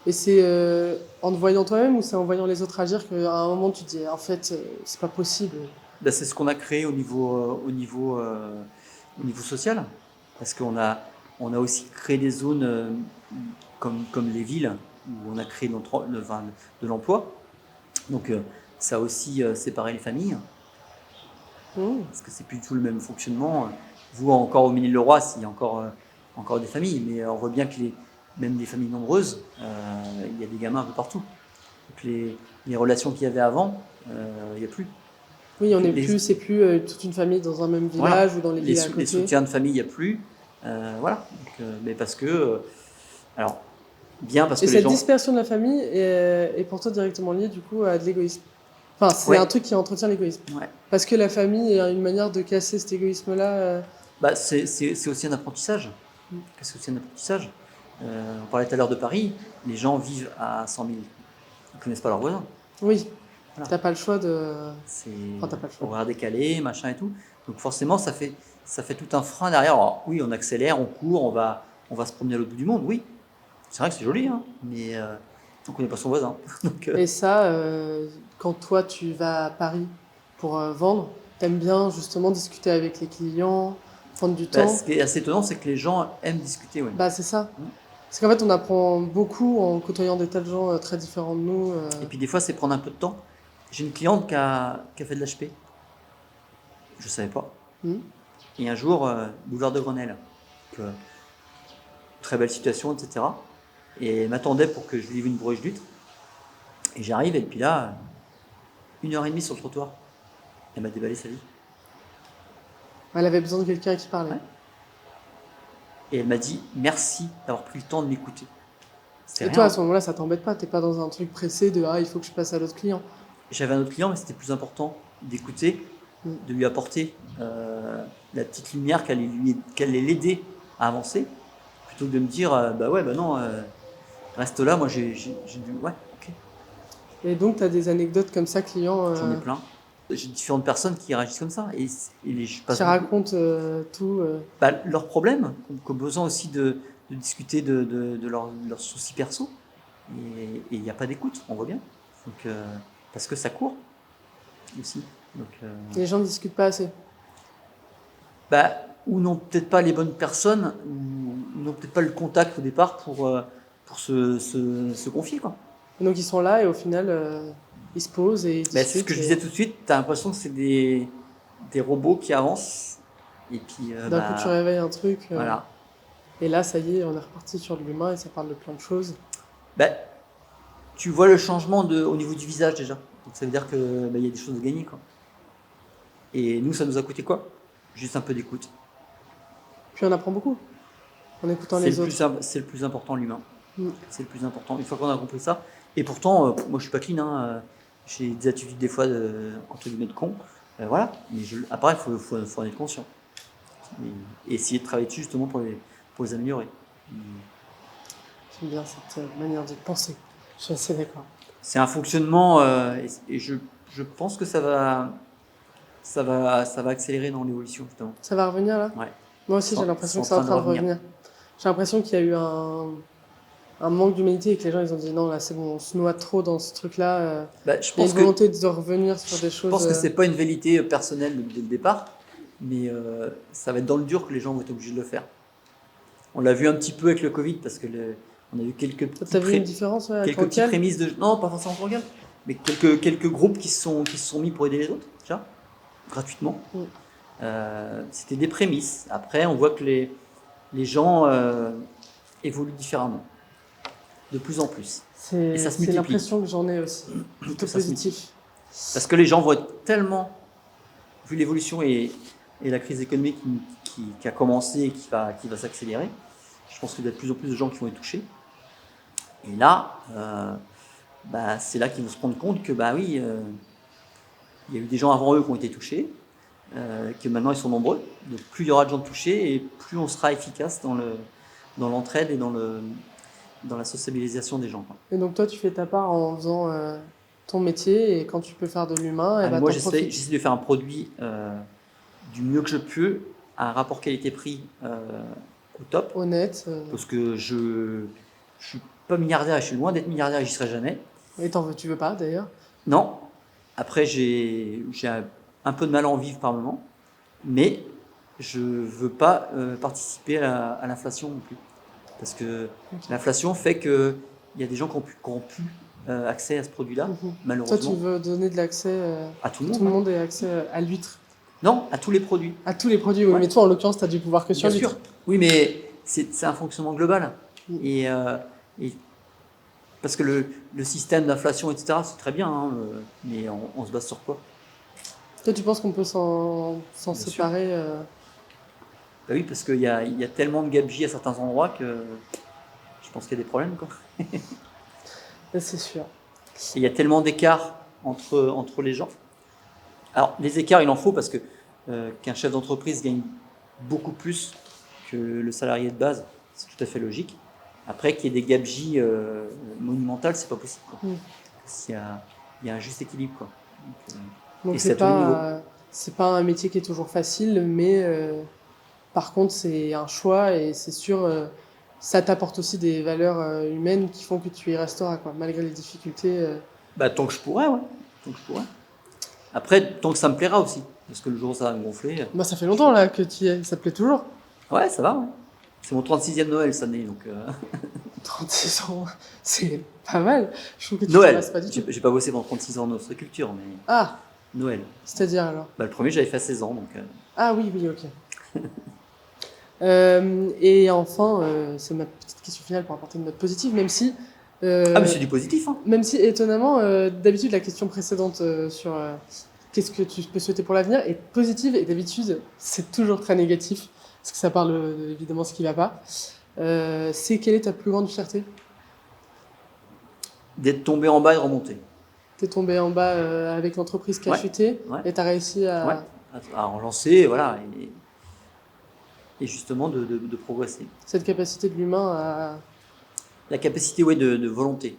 Et c'est en te voyant toi-même ou c'est en voyant les autres agir qu'à un moment tu te dis en fait c'est pas possible? Ben, c'est ce qu'on a créé au niveau social. Parce qu'on a aussi créé des zones comme les villes où on a créé de l'emploi. Donc ça a aussi séparé les familles. Parce que c'est plus du tout le même fonctionnement. Vous, encore au Ménil-le-Roi, il y a encore des familles, mais on voit bien que même des familles nombreuses, il y a des gamins un peu partout. Donc les relations qu'il y avait avant, il n'y a plus. Oui, c'est plus toute une famille dans un même village ou dans les villes à côté. Les soutiens de famille, il n'y a plus. Voilà. Donc, mais parce que. Alors, bien parce que les gens. Et cette dispersion de la famille est pour toi directement liée du coup à de l'égoïsme. Enfin, c'est un truc qui entretient l'égoïsme. Ouais. Parce que la famille est une manière de casser cet égoïsme-là. Bah, c'est aussi un apprentissage. C'est aussi un apprentissage. On parlait tout à l'heure de Paris. Les gens vivent à 100 000. Ils ne connaissent pas leurs voisins. Oui. Voilà. T'as pas le choix de. C'est horaire décalé, machin et tout. Donc forcément, ça fait tout un frein derrière. Alors, oui, on accélère, on court, on va se promener à l'autre bout du monde. Oui, c'est vrai que c'est joli, hein, mais on connaît pas son voisin. Donc, Et ça, quand toi tu vas à Paris pour vendre, t'aimes bien justement discuter avec les clients, prendre du temps. Ce qui est assez étonnant, c'est que les gens aiment discuter. Ouais. Bah c'est ça. Parce qu'en fait, on apprend beaucoup en côtoyant des tas de gens très différents de nous. Et puis des fois, c'est prendre un peu de temps. J'ai une cliente qui a fait de l'HP. Je ne savais pas. Et un jour, boulevard de Grenelle. Donc, très belle situation, etc. Et elle m'attendait pour que je lui livre une broche d'huître. Et j'arrive, et puis là, 1h30 sur le trottoir. Elle m'a déballé sa vie. Elle avait besoin de quelqu'un qui parlait. Ouais. Et elle m'a dit merci d'avoir pris le temps de m'écouter. Et toi, à ce moment-là, ça t'embête pas? T'es pas dans un truc pressé de il faut que je passe à l'autre client? J'avais un autre client, mais c'était plus important d'écouter, de lui apporter la petite lumière qui allait l'aider à avancer, plutôt que de me dire non, reste là, moi j'ai dû. Ouais, ok. Et donc, tu as des anecdotes comme ça, clients J'en ai plein. J'ai différentes personnes qui réagissent comme ça. Qui racontent tout. Leurs problèmes, qui ont besoin aussi de discuter de leurs soucis perso. Et il n'y a pas d'écoute, on voit bien. Donc, parce que ça court aussi. Donc, les gens ne discutent pas assez. Ou n'ont peut-être pas les bonnes personnes, ou n'ont peut-être pas le contact au départ pour se confier, quoi. Et donc ils sont là et au final ils se posent et ils discutent. C'est ce que je disais tout de suite, tu as l'impression que c'est des robots qui avancent. Et puis, d'un coup tu réveilles un truc. Voilà. Et là, ça y est, on est reparti sur de l'humain et ça parle de plein de choses. Ben, tu vois le changement au niveau du visage déjà. Donc ça veut dire qu'il y a des choses de gagner, quoi. Et nous, ça nous a coûté quoi? Juste un peu d'écoute. Puis on apprend beaucoup en écoutant les autres. C'est le plus important, l'humain. C'est le plus important. Une fois qu'on a compris ça, et pourtant, moi je suis pas clean, hein, j'ai des attitudes des fois entre guillemets de con, voilà. Mais après, il faut en être conscient. Et essayer de travailler dessus justement pour les améliorer. J'aime bien cette manière de penser. Je suis assez d'accord. C'est un fonctionnement, et je pense que ça va accélérer dans l'évolution justement. Ça va revenir là? Ouais. Moi aussi, j'ai l'impression que c'est en train de revenir. J'ai l'impression qu'il y a eu un manque d'humanité et que les gens ils ont dit non, là c'est bon, on se noie trop dans ce truc-là. Je pense il y a une volonté de revenir sur des choses. Je pense que c'est pas une vérité personnelle dès le départ, mais ça va être dans le dur que les gens vont être obligés de le faire. On l'a vu un petit peu avec le Covid parce que on a vu quelques une différence avec quelques petites prémices de non, pas forcément pour Rogal, mais quelques groupes qui se sont mis pour aider les autres, déjà, gratuitement. C'était des prémices. Après, on voit que les gens évoluent différemment, de plus en plus. Et ça se multiplie. C'est l'impression que j'en ai aussi, plutôt positif. Parce que les gens vont être tellement, vu l'évolution et la crise économique qui a commencé et qui va s'accélérer, je pense qu'il y a de plus en plus de gens qui vont être touchés. Et là, c'est là qu'ils vont se rendre compte que oui, il y a eu des gens avant eux qui ont été touchés, que maintenant ils sont nombreux. Donc plus il y aura de gens touchés et plus on sera efficace dans l'entraide et dans la sociabilisation des gens, quoi. Et donc toi, tu fais ta part en faisant ton métier et quand tu peux faire de l'humain, moi j'essaie de faire un produit du mieux que je peux, à un rapport qualité-prix au top. Honnête. Parce que je suis pas milliardaire et je suis loin d'être milliardaire et j'y serai jamais. Et tu veux pas d'ailleurs? Non. Après, j'ai un peu de mal à en vivre par moment, mais je veux pas participer à l'inflation non plus. Parce que l'inflation fait qu'il y a des gens qui ont pu accès à ce produit-là, malheureusement. Toi, tu veux donner de l'accès à tout le monde. Tout le monde ait accès à l'huître? Non, à tous les produits. À tous les produits, oui. Ouais. Mais toi, en l'occurrence, tu as du pouvoir que sur l'huître. Bien sûr. Oui, mais c'est un fonctionnement global. Et parce que le système d'inflation, etc., c'est très bien, hein, mais on se base sur quoi? Toi, tu penses qu'on peut s'en séparer Oui, parce qu'il y a tellement de gabegies à certains endroits que je pense qu'il y a des problèmes, quoi. C'est sûr. Et il y a tellement d'écarts entre les gens. Alors, les écarts, il en faut parce que qu'un chef d'entreprise gagne beaucoup plus que le salarié de base, c'est tout à fait logique. Après, qu'il y ait des gabegies monumentales, c'est pas possible, quoi. Il y a un juste équilibre, quoi. Donc c'est pas un métier qui est toujours facile, mais par contre, c'est un choix et c'est sûr, ça t'apporte aussi des valeurs humaines qui font que tu y resteras, quoi, malgré les difficultés. Tant que je pourrais, ouais. Tant que je pourrais. Après, tant que ça me plaira aussi. Parce que le jour où ça va me gonfler. Ça fait longtemps là que tu y es, ça te plaît toujours? Ouais, ça va, ouais. C'est mon 36e Noël cette année, donc. 36 ans, c'est pas mal. Je trouve que tu Noël. Pas du tout. J'ai pas bossé pendant 36 ans en ostréiculture, mais. Ah. Noël. C'est-à-dire alors? Le premier, j'avais fait à 16 ans, donc. Ah oui, ok. Et enfin, c'est ma petite question finale pour apporter une note positive, même si. Mais c'est du positif, hein. Même si, étonnamment, d'habitude, la question précédente sur qu'est-ce que tu peux souhaiter pour l'avenir est positive, et d'habitude, c'est toujours très négatif, parce que ça parle évidemment de ce qui ne va pas. C'est quelle est ta plus grande fierté? D'être tombé en bas et de remonter. T'es tombé en bas avec l'entreprise qui a chuté, et t'as réussi à relancer, voilà, et justement de progresser. Cette capacité de l'humain à... La capacité, de volonté,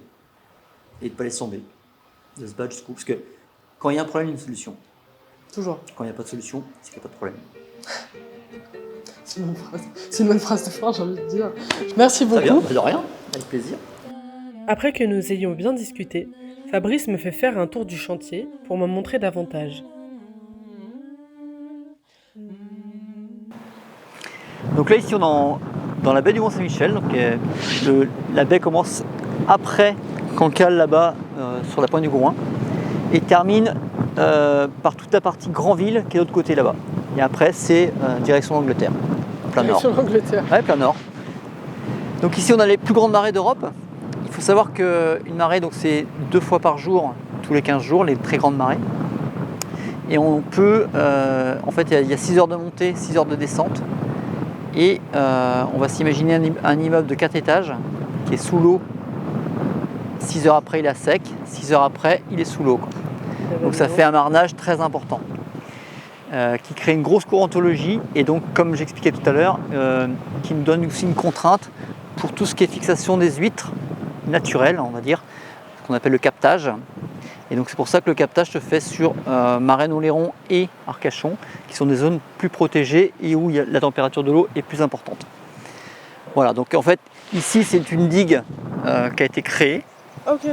et de ne pas laisser tomber, de se battre jusqu'au bout. Parce que quand il y a un problème, il y a une solution. Toujours. Quand il n'y a pas de solution, c'est qu'il n'y a pas de problème. C'est une bonne phrase de fin, j'ai envie de dire. Merci beaucoup. Très bien, de rien, avec plaisir. Après que nous ayons bien discuté, Fabrice me fait faire un tour du chantier pour me montrer davantage. Donc là, ici, on est dans la baie du Mont-Saint-Michel. Donc, la baie commence après Cancale, là-bas, sur la pointe du Gouin, et termine par toute la partie Granville, qui est de l'autre côté, là-bas. Et après, c'est direction l'Angleterre, plein nord. Direction l'Angleterre. Ouais, plein nord. Donc ici on a les plus grandes marées d'Europe. Il faut savoir qu'une marée, c'est 2 fois par jour, tous les 15 jours, les très grandes marées. Et on peut, en fait il y a 6 heures de montée, 6 heures de descente. Et on va s'imaginer un immeuble de 4 étages qui est sous l'eau. 6 heures après il est à sec, 6 heures après il est sous l'eau. Donc ça fait un marnage très important. Qui crée une grosse courantologie et donc comme j'expliquais tout à l'heure, qui nous donne aussi une contrainte pour tout ce qui est fixation des huîtres naturelles, on va dire, ce qu'on appelle le captage. Et donc c'est pour ça que le captage se fait sur Marennes-Oléron et Arcachon, qui sont des zones plus protégées et où la température de l'eau est plus importante. Voilà, donc en fait ici c'est une digue qui a été créée. Ok.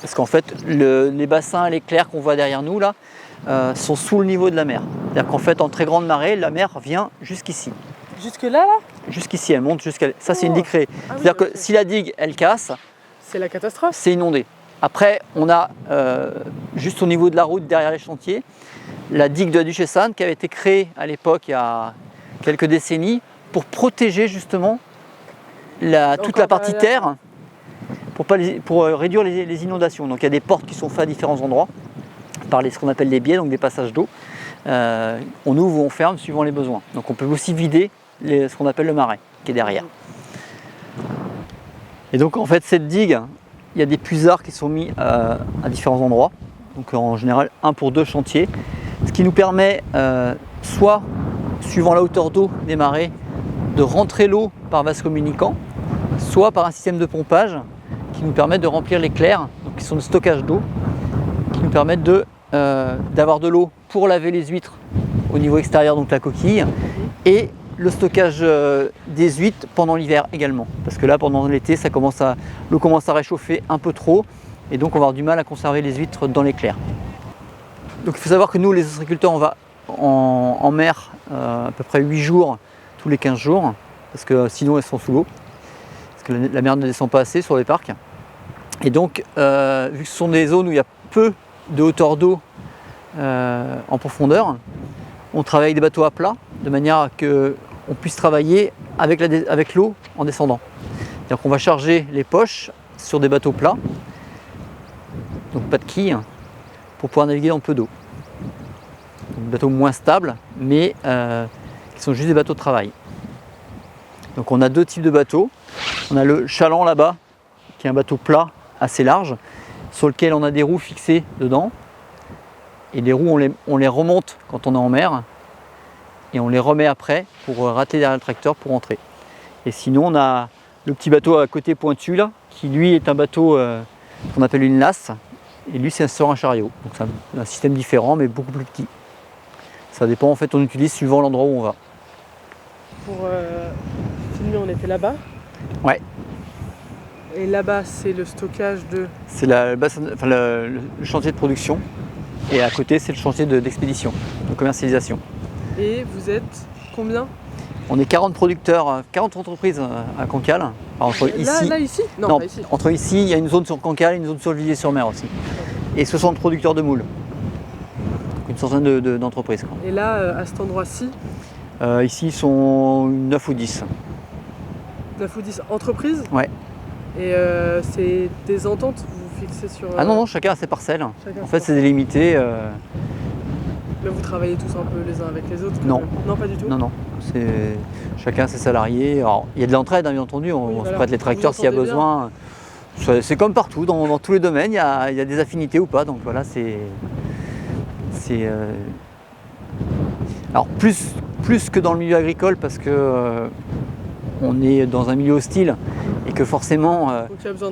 Parce qu'en fait les bassins et les clairs qu'on voit derrière nous là sont sous le niveau de la mer. C'est-à-dire qu'en fait en très grande marée, la mer vient jusqu'ici. Jusque là Jusqu'ici, elle monte jusqu'à... Ça c'est une digue créée. Ah oui, C'est-à-dire que si la digue elle casse, c'est la catastrophe. c'est inondé. Après, on a juste au niveau de la route derrière les chantiers, la digue de la Duchesse-Anne qui avait été créée à l'époque il y a quelques décennies pour protéger justement toute la partie terre pour réduire les inondations. Donc il y a des portes qui sont faites à différents endroits par ce qu'on appelle des biais, donc des passages d'eau. On ouvre ou on ferme suivant les besoins. Donc on peut aussi vider ce qu'on appelle le marais qui est derrière. Et donc en fait cette digue, il y a des puisards qui sont mis à différents endroits, donc en général 1 pour 2 chantiers, ce qui nous permet soit, suivant la hauteur d'eau des marais, de rentrer l'eau par vase communicant, soit par un système de pompage qui nous permet de remplir les clairs, donc qui sont de stockage d'eau, qui nous permettent d'avoir de l'eau pour laver les huîtres au niveau extérieur, donc la coquille, et le stockage des huîtres pendant l'hiver également. Parce que là, pendant l'été, l'eau commence à réchauffer un peu trop, et donc on va avoir du mal à conserver les huîtres dans les clairs. Donc il faut savoir que nous, les ostréiculteurs, on va en mer à peu près 8 jours tous les 15 jours, parce que sinon elles sont sous l'eau, parce que la mer ne descend pas assez sur les parcs. Et donc, vu que ce sont des zones où il y a peu de hauteur d'eau en profondeur, on travaille avec des bateaux à plat, de manière à qu'on puisse travailler avec l'eau en descendant. C'est-à-dire qu'on va charger les poches sur des bateaux plats, donc pas de quilles, pour pouvoir naviguer dans peu d'eau. Des bateaux moins stables, mais qui sont juste des bateaux de travail. Donc on a 2 types de bateaux. On a le chaland là-bas, qui est un bateau plat assez large, sur lequel on a des roues fixées dedans. Et les roues, on les remonte quand on est en mer, et on les remet après pour ratter derrière le tracteur pour rentrer. Et sinon, on a le petit bateau à côté pointu là, qui lui est un bateau qu'on appelle une lasse, et lui c'est sur un chariot. Donc c'est un système différent, mais beaucoup plus petit. Ça dépend, en fait, on utilise suivant l'endroit où on va. Pour filmer, on était là-bas. Ouais. Et là-bas, c'est le stockage de... C'est le chantier de production. Et à côté, c'est le chantier d'expédition, de commercialisation. Et vous êtes combien? On est 40 producteurs, 40 entreprises à Cancale. Entre ici Non, pas ici. Entre ici, il y a une zone sur Cancale et une zone sur le Villiers-sur-Mer aussi. Et 60 producteurs de moules. Donc une centaine d'entreprises. Et là, à cet endroit-ci ici, ils sont 9 ou 10. 9 ou 10 entreprises? Ouais. Et c'est des ententes vous fixez sur... Ah non, chacun a ses parcelles. En fait, c'est délimité. Mais vous travaillez tous un peu les uns avec les autres? Non. Non, pas du tout? Non. Chacun ses salariés. Alors, il y a de l'entraide, hein, bien entendu. On se prête les tracteurs s'il y a besoin. C'est comme partout, dans tous les domaines, il y a des affinités ou pas. Donc voilà, alors plus que dans le milieu agricole, parce que on est dans un milieu hostile et que forcément,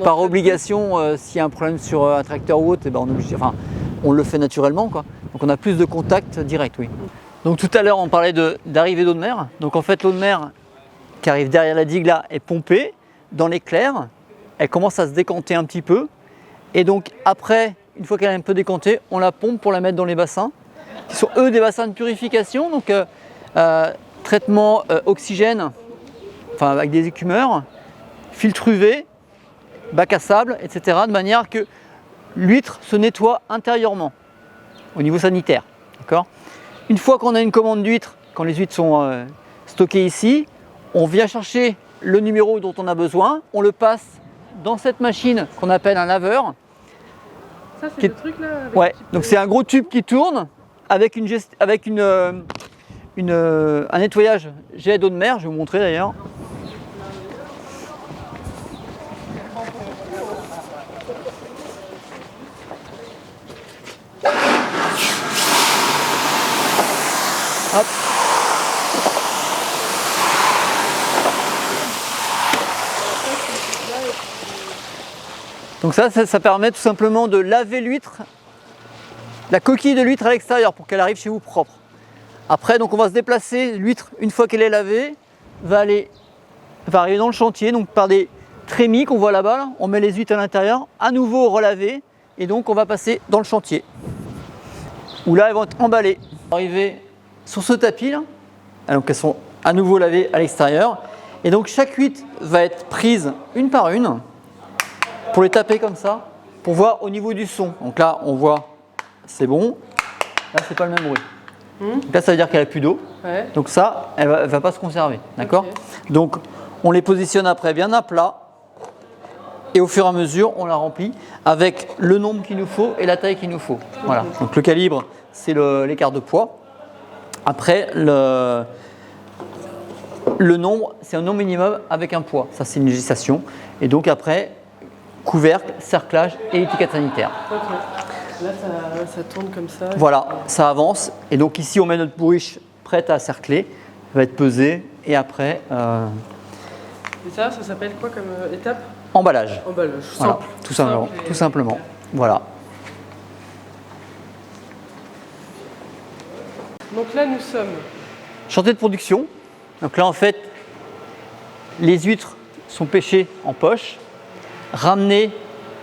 par obligation, s'il y a un problème sur un tracteur ou autre, on le fait naturellement, quoi. Donc on a plus de contact direct, oui. Donc tout à l'heure, on parlait d'arrivée d'eau de mer. Donc en fait, l'eau de mer qui arrive derrière la digue là est pompée dans les clairs. Elle commence à se décanter un petit peu. Et donc après, une fois qu'elle est un peu décantée, on la pompe pour la mettre dans les bassins, qui sont eux des bassins de purification. Donc traitement oxygène, avec des écumeurs, filtre UV, bac à sable, etc. De manière que l'huître se nettoie intérieurement au niveau sanitaire. D'accord ? Une fois qu'on a une commande d'huîtres, quand les huîtres sont stockées ici, on vient chercher le numéro dont on a besoin, on le passe dans cette machine qu'on appelle un laveur. Ça, c'est le truc là avec Ouais, donc c'est un gros tube qui tourne avec, un nettoyage jet d'eau de mer, je vais vous montrer d'ailleurs. Hop. Donc ça permet tout simplement de laver l'huître, la coquille de l'huître à l'extérieur pour qu'elle arrive chez vous propre. Après, donc on va se déplacer, l'huître, une fois qu'elle est lavée, va arriver dans le chantier, donc par des trémies qu'on voit là-bas, là, on met les huîtres à l'intérieur, à nouveau relavées, et donc on va passer dans le chantier, où là elles vont être emballées. Arriver sur ce tapis là, donc elles sont à nouveau lavées à l'extérieur, et donc chaque huître va être prise une par une, pour les taper comme ça, pour voir au niveau du son. Donc là, on voit, c'est bon. Là, c'est pas le même bruit. Donc là, ça veut dire qu'elle a plus d'eau. Ouais. Donc ça, elle va pas se conserver. D'accord. Okay. Donc, on les positionne après bien à plat. Et au fur et à mesure, on la remplit avec le nombre qu'il nous faut et la taille qu'il nous faut. Voilà. Donc le calibre, c'est l'écart de poids. Après, le nombre, c'est un nombre minimum avec un poids. Ça, c'est une législation. Et donc après, couvercle, cerclage et étiquette sanitaire. Okay. Là, ça tourne comme ça. Voilà, ça avance. Et donc ici, on met notre bourriche prête à cercler. Elle va être pesée. Et après... Et ça s'appelle quoi comme étape? Emballage. Emballage. Voilà, Simple. tout simplement. Simple et... Tout simplement. Voilà. Donc là, nous sommes... Chantier de production. Donc là, en fait, les huîtres sont pêchées en poche, ramenées,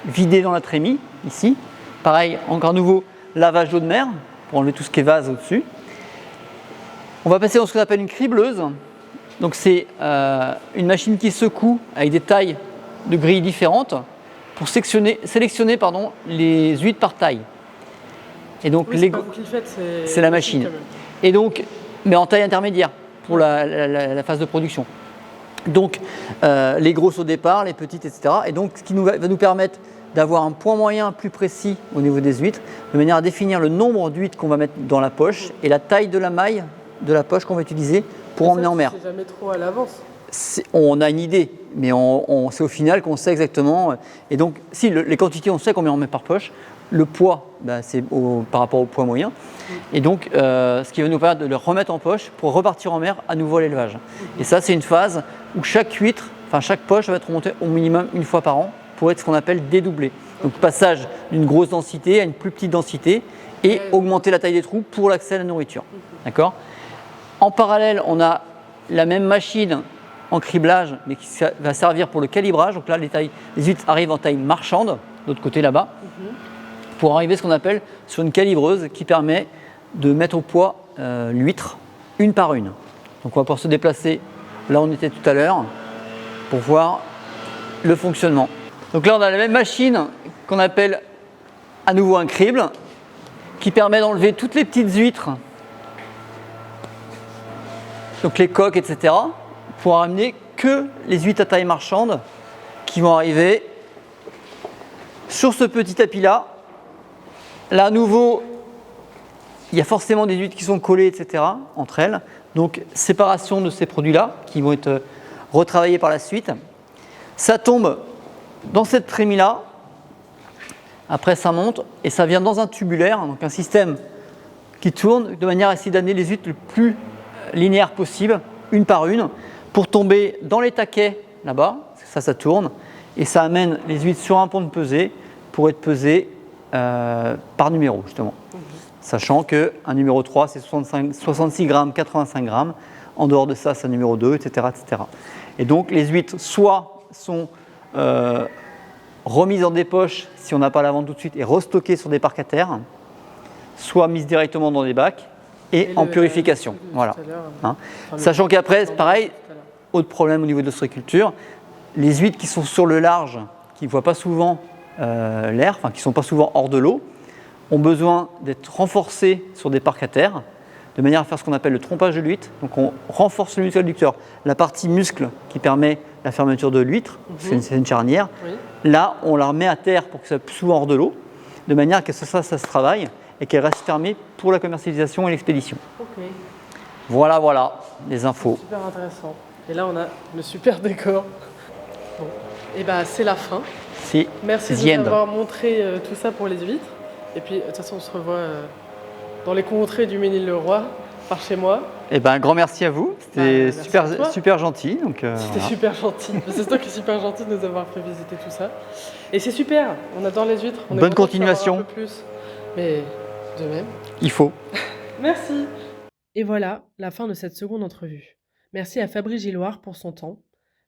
vidées dans la trémie, ici. Pareil, encore nouveau, lavage d'eau de mer, pour enlever tout ce qui est vase au-dessus. On va passer dans ce qu'on appelle une cribleuse. Donc c'est une machine qui secoue avec des tailles de grilles différentes pour sélectionner les huîtres par taille. Et donc oui, c'est pas vous qui le faites, c'est la machine. Et donc, mais en taille intermédiaire pour la phase de production. Donc les grosses au départ, les petites, etc. Et donc ce qui va nous permettre d'avoir un point moyen plus précis au niveau des huîtres, de manière à définir le nombre d'huîtres qu'on va mettre dans la poche et la taille de la maille de la poche qu'on va utiliser pour emmener en mer. C'est jamais trop à l'avance. On a une idée, mais c'est au final qu'on sait exactement. Et donc, si les quantités, on sait combien on met par poche. Le poids, c'est par rapport au poids moyen. Et donc, ce qui va nous permettre de le remettre en poche pour repartir en mer à nouveau à l'élevage. Et ça, c'est une phase où chaque poche va être remontée au minimum une fois par an pour être ce qu'on appelle dédoublé. Donc, passage d'une grosse densité à une plus petite densité et augmenter la taille des trous pour l'accès à la nourriture. D'accord ? En parallèle, on a la même machine en criblage, mais qui va servir pour le calibrage. Donc là, les huîtres arrivent en taille marchande, de l'autre côté là-bas, pour arriver à ce qu'on appelle sur une calibreuse qui permet de mettre au poids l'huître une par une. Donc on va pouvoir se déplacer là où on était tout à l'heure pour voir le fonctionnement. Donc là, on a la même machine qu'on appelle à nouveau un crible qui permet d'enlever toutes les petites huîtres, donc les coques, etc., pour amener que les huîtres à taille marchande qui vont arriver sur ce petit tapis-là. Là, à nouveau, il y a forcément des huîtres qui sont collées, etc., entre elles. Donc, séparation de ces produits-là qui vont être retravaillés par la suite. Ça tombe dans cette trémie-là. Après, ça monte et ça vient dans un tubulaire, donc un système qui tourne de manière à essayer d'amener les huîtres le plus linéaire possible, une par une, pour tomber dans les taquets là-bas. Ça tourne et ça amène les huîtres sur un pont de pesée pour être pesées par numéro, justement. Sachant qu'un numéro 3, c'est 66 grammes, 85 grammes. En dehors de ça, c'est un numéro 2, etc., etc. Et donc, les huîtres, soit sont remises dans des poches, si on n'a pas la vente tout de suite, et restockées sur des parcs à terre, soit mises directement dans des bacs, et en purification. Voilà. Sachant qu'après, c'est pareil, autre problème au niveau de l'ostréiculture, les huîtres qui sont sur le large, qui ne voient pas souvent l'air, qui ne sont pas souvent hors de l'eau, ont besoin d'être renforcées sur des parcs à terre de manière à faire ce qu'on appelle le trompage de l'huître. Donc on renforce le muscle adducteur, la partie muscle qui permet la fermeture de l'huître, c'est une charnière. Oui. Là, on la remet à terre pour que ça soit hors de l'eau, de manière à ce que ça se travaille et qu'elle reste fermée pour la commercialisation et l'expédition. Ok. Voilà, les infos. Super intéressant. Et là, on a le super décor. Bon. Et bah, c'est la fin. Merci de nous avoir montré tout ça pour les huîtres. Et puis, de toute façon, on se revoit dans les contrées du Ménil-le-Roi, par chez moi. Et ben, un grand merci à vous. C'était super gentil. C'était super gentil. C'est toi qui es super gentil de nous avoir fait visiter tout ça. Et c'est super. On adore les huîtres. Bonne continuation. Un peu plus. Mais de même. Il faut. Merci. Et voilà la fin de cette seconde entrevue. Merci à Fabrice Gilloire pour son temps.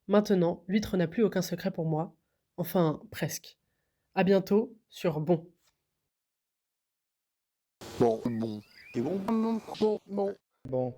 Maintenant, l'huître n'a plus aucun secret pour moi. Enfin, presque. À bientôt sur Bon. Bon. C'est bon? Bon.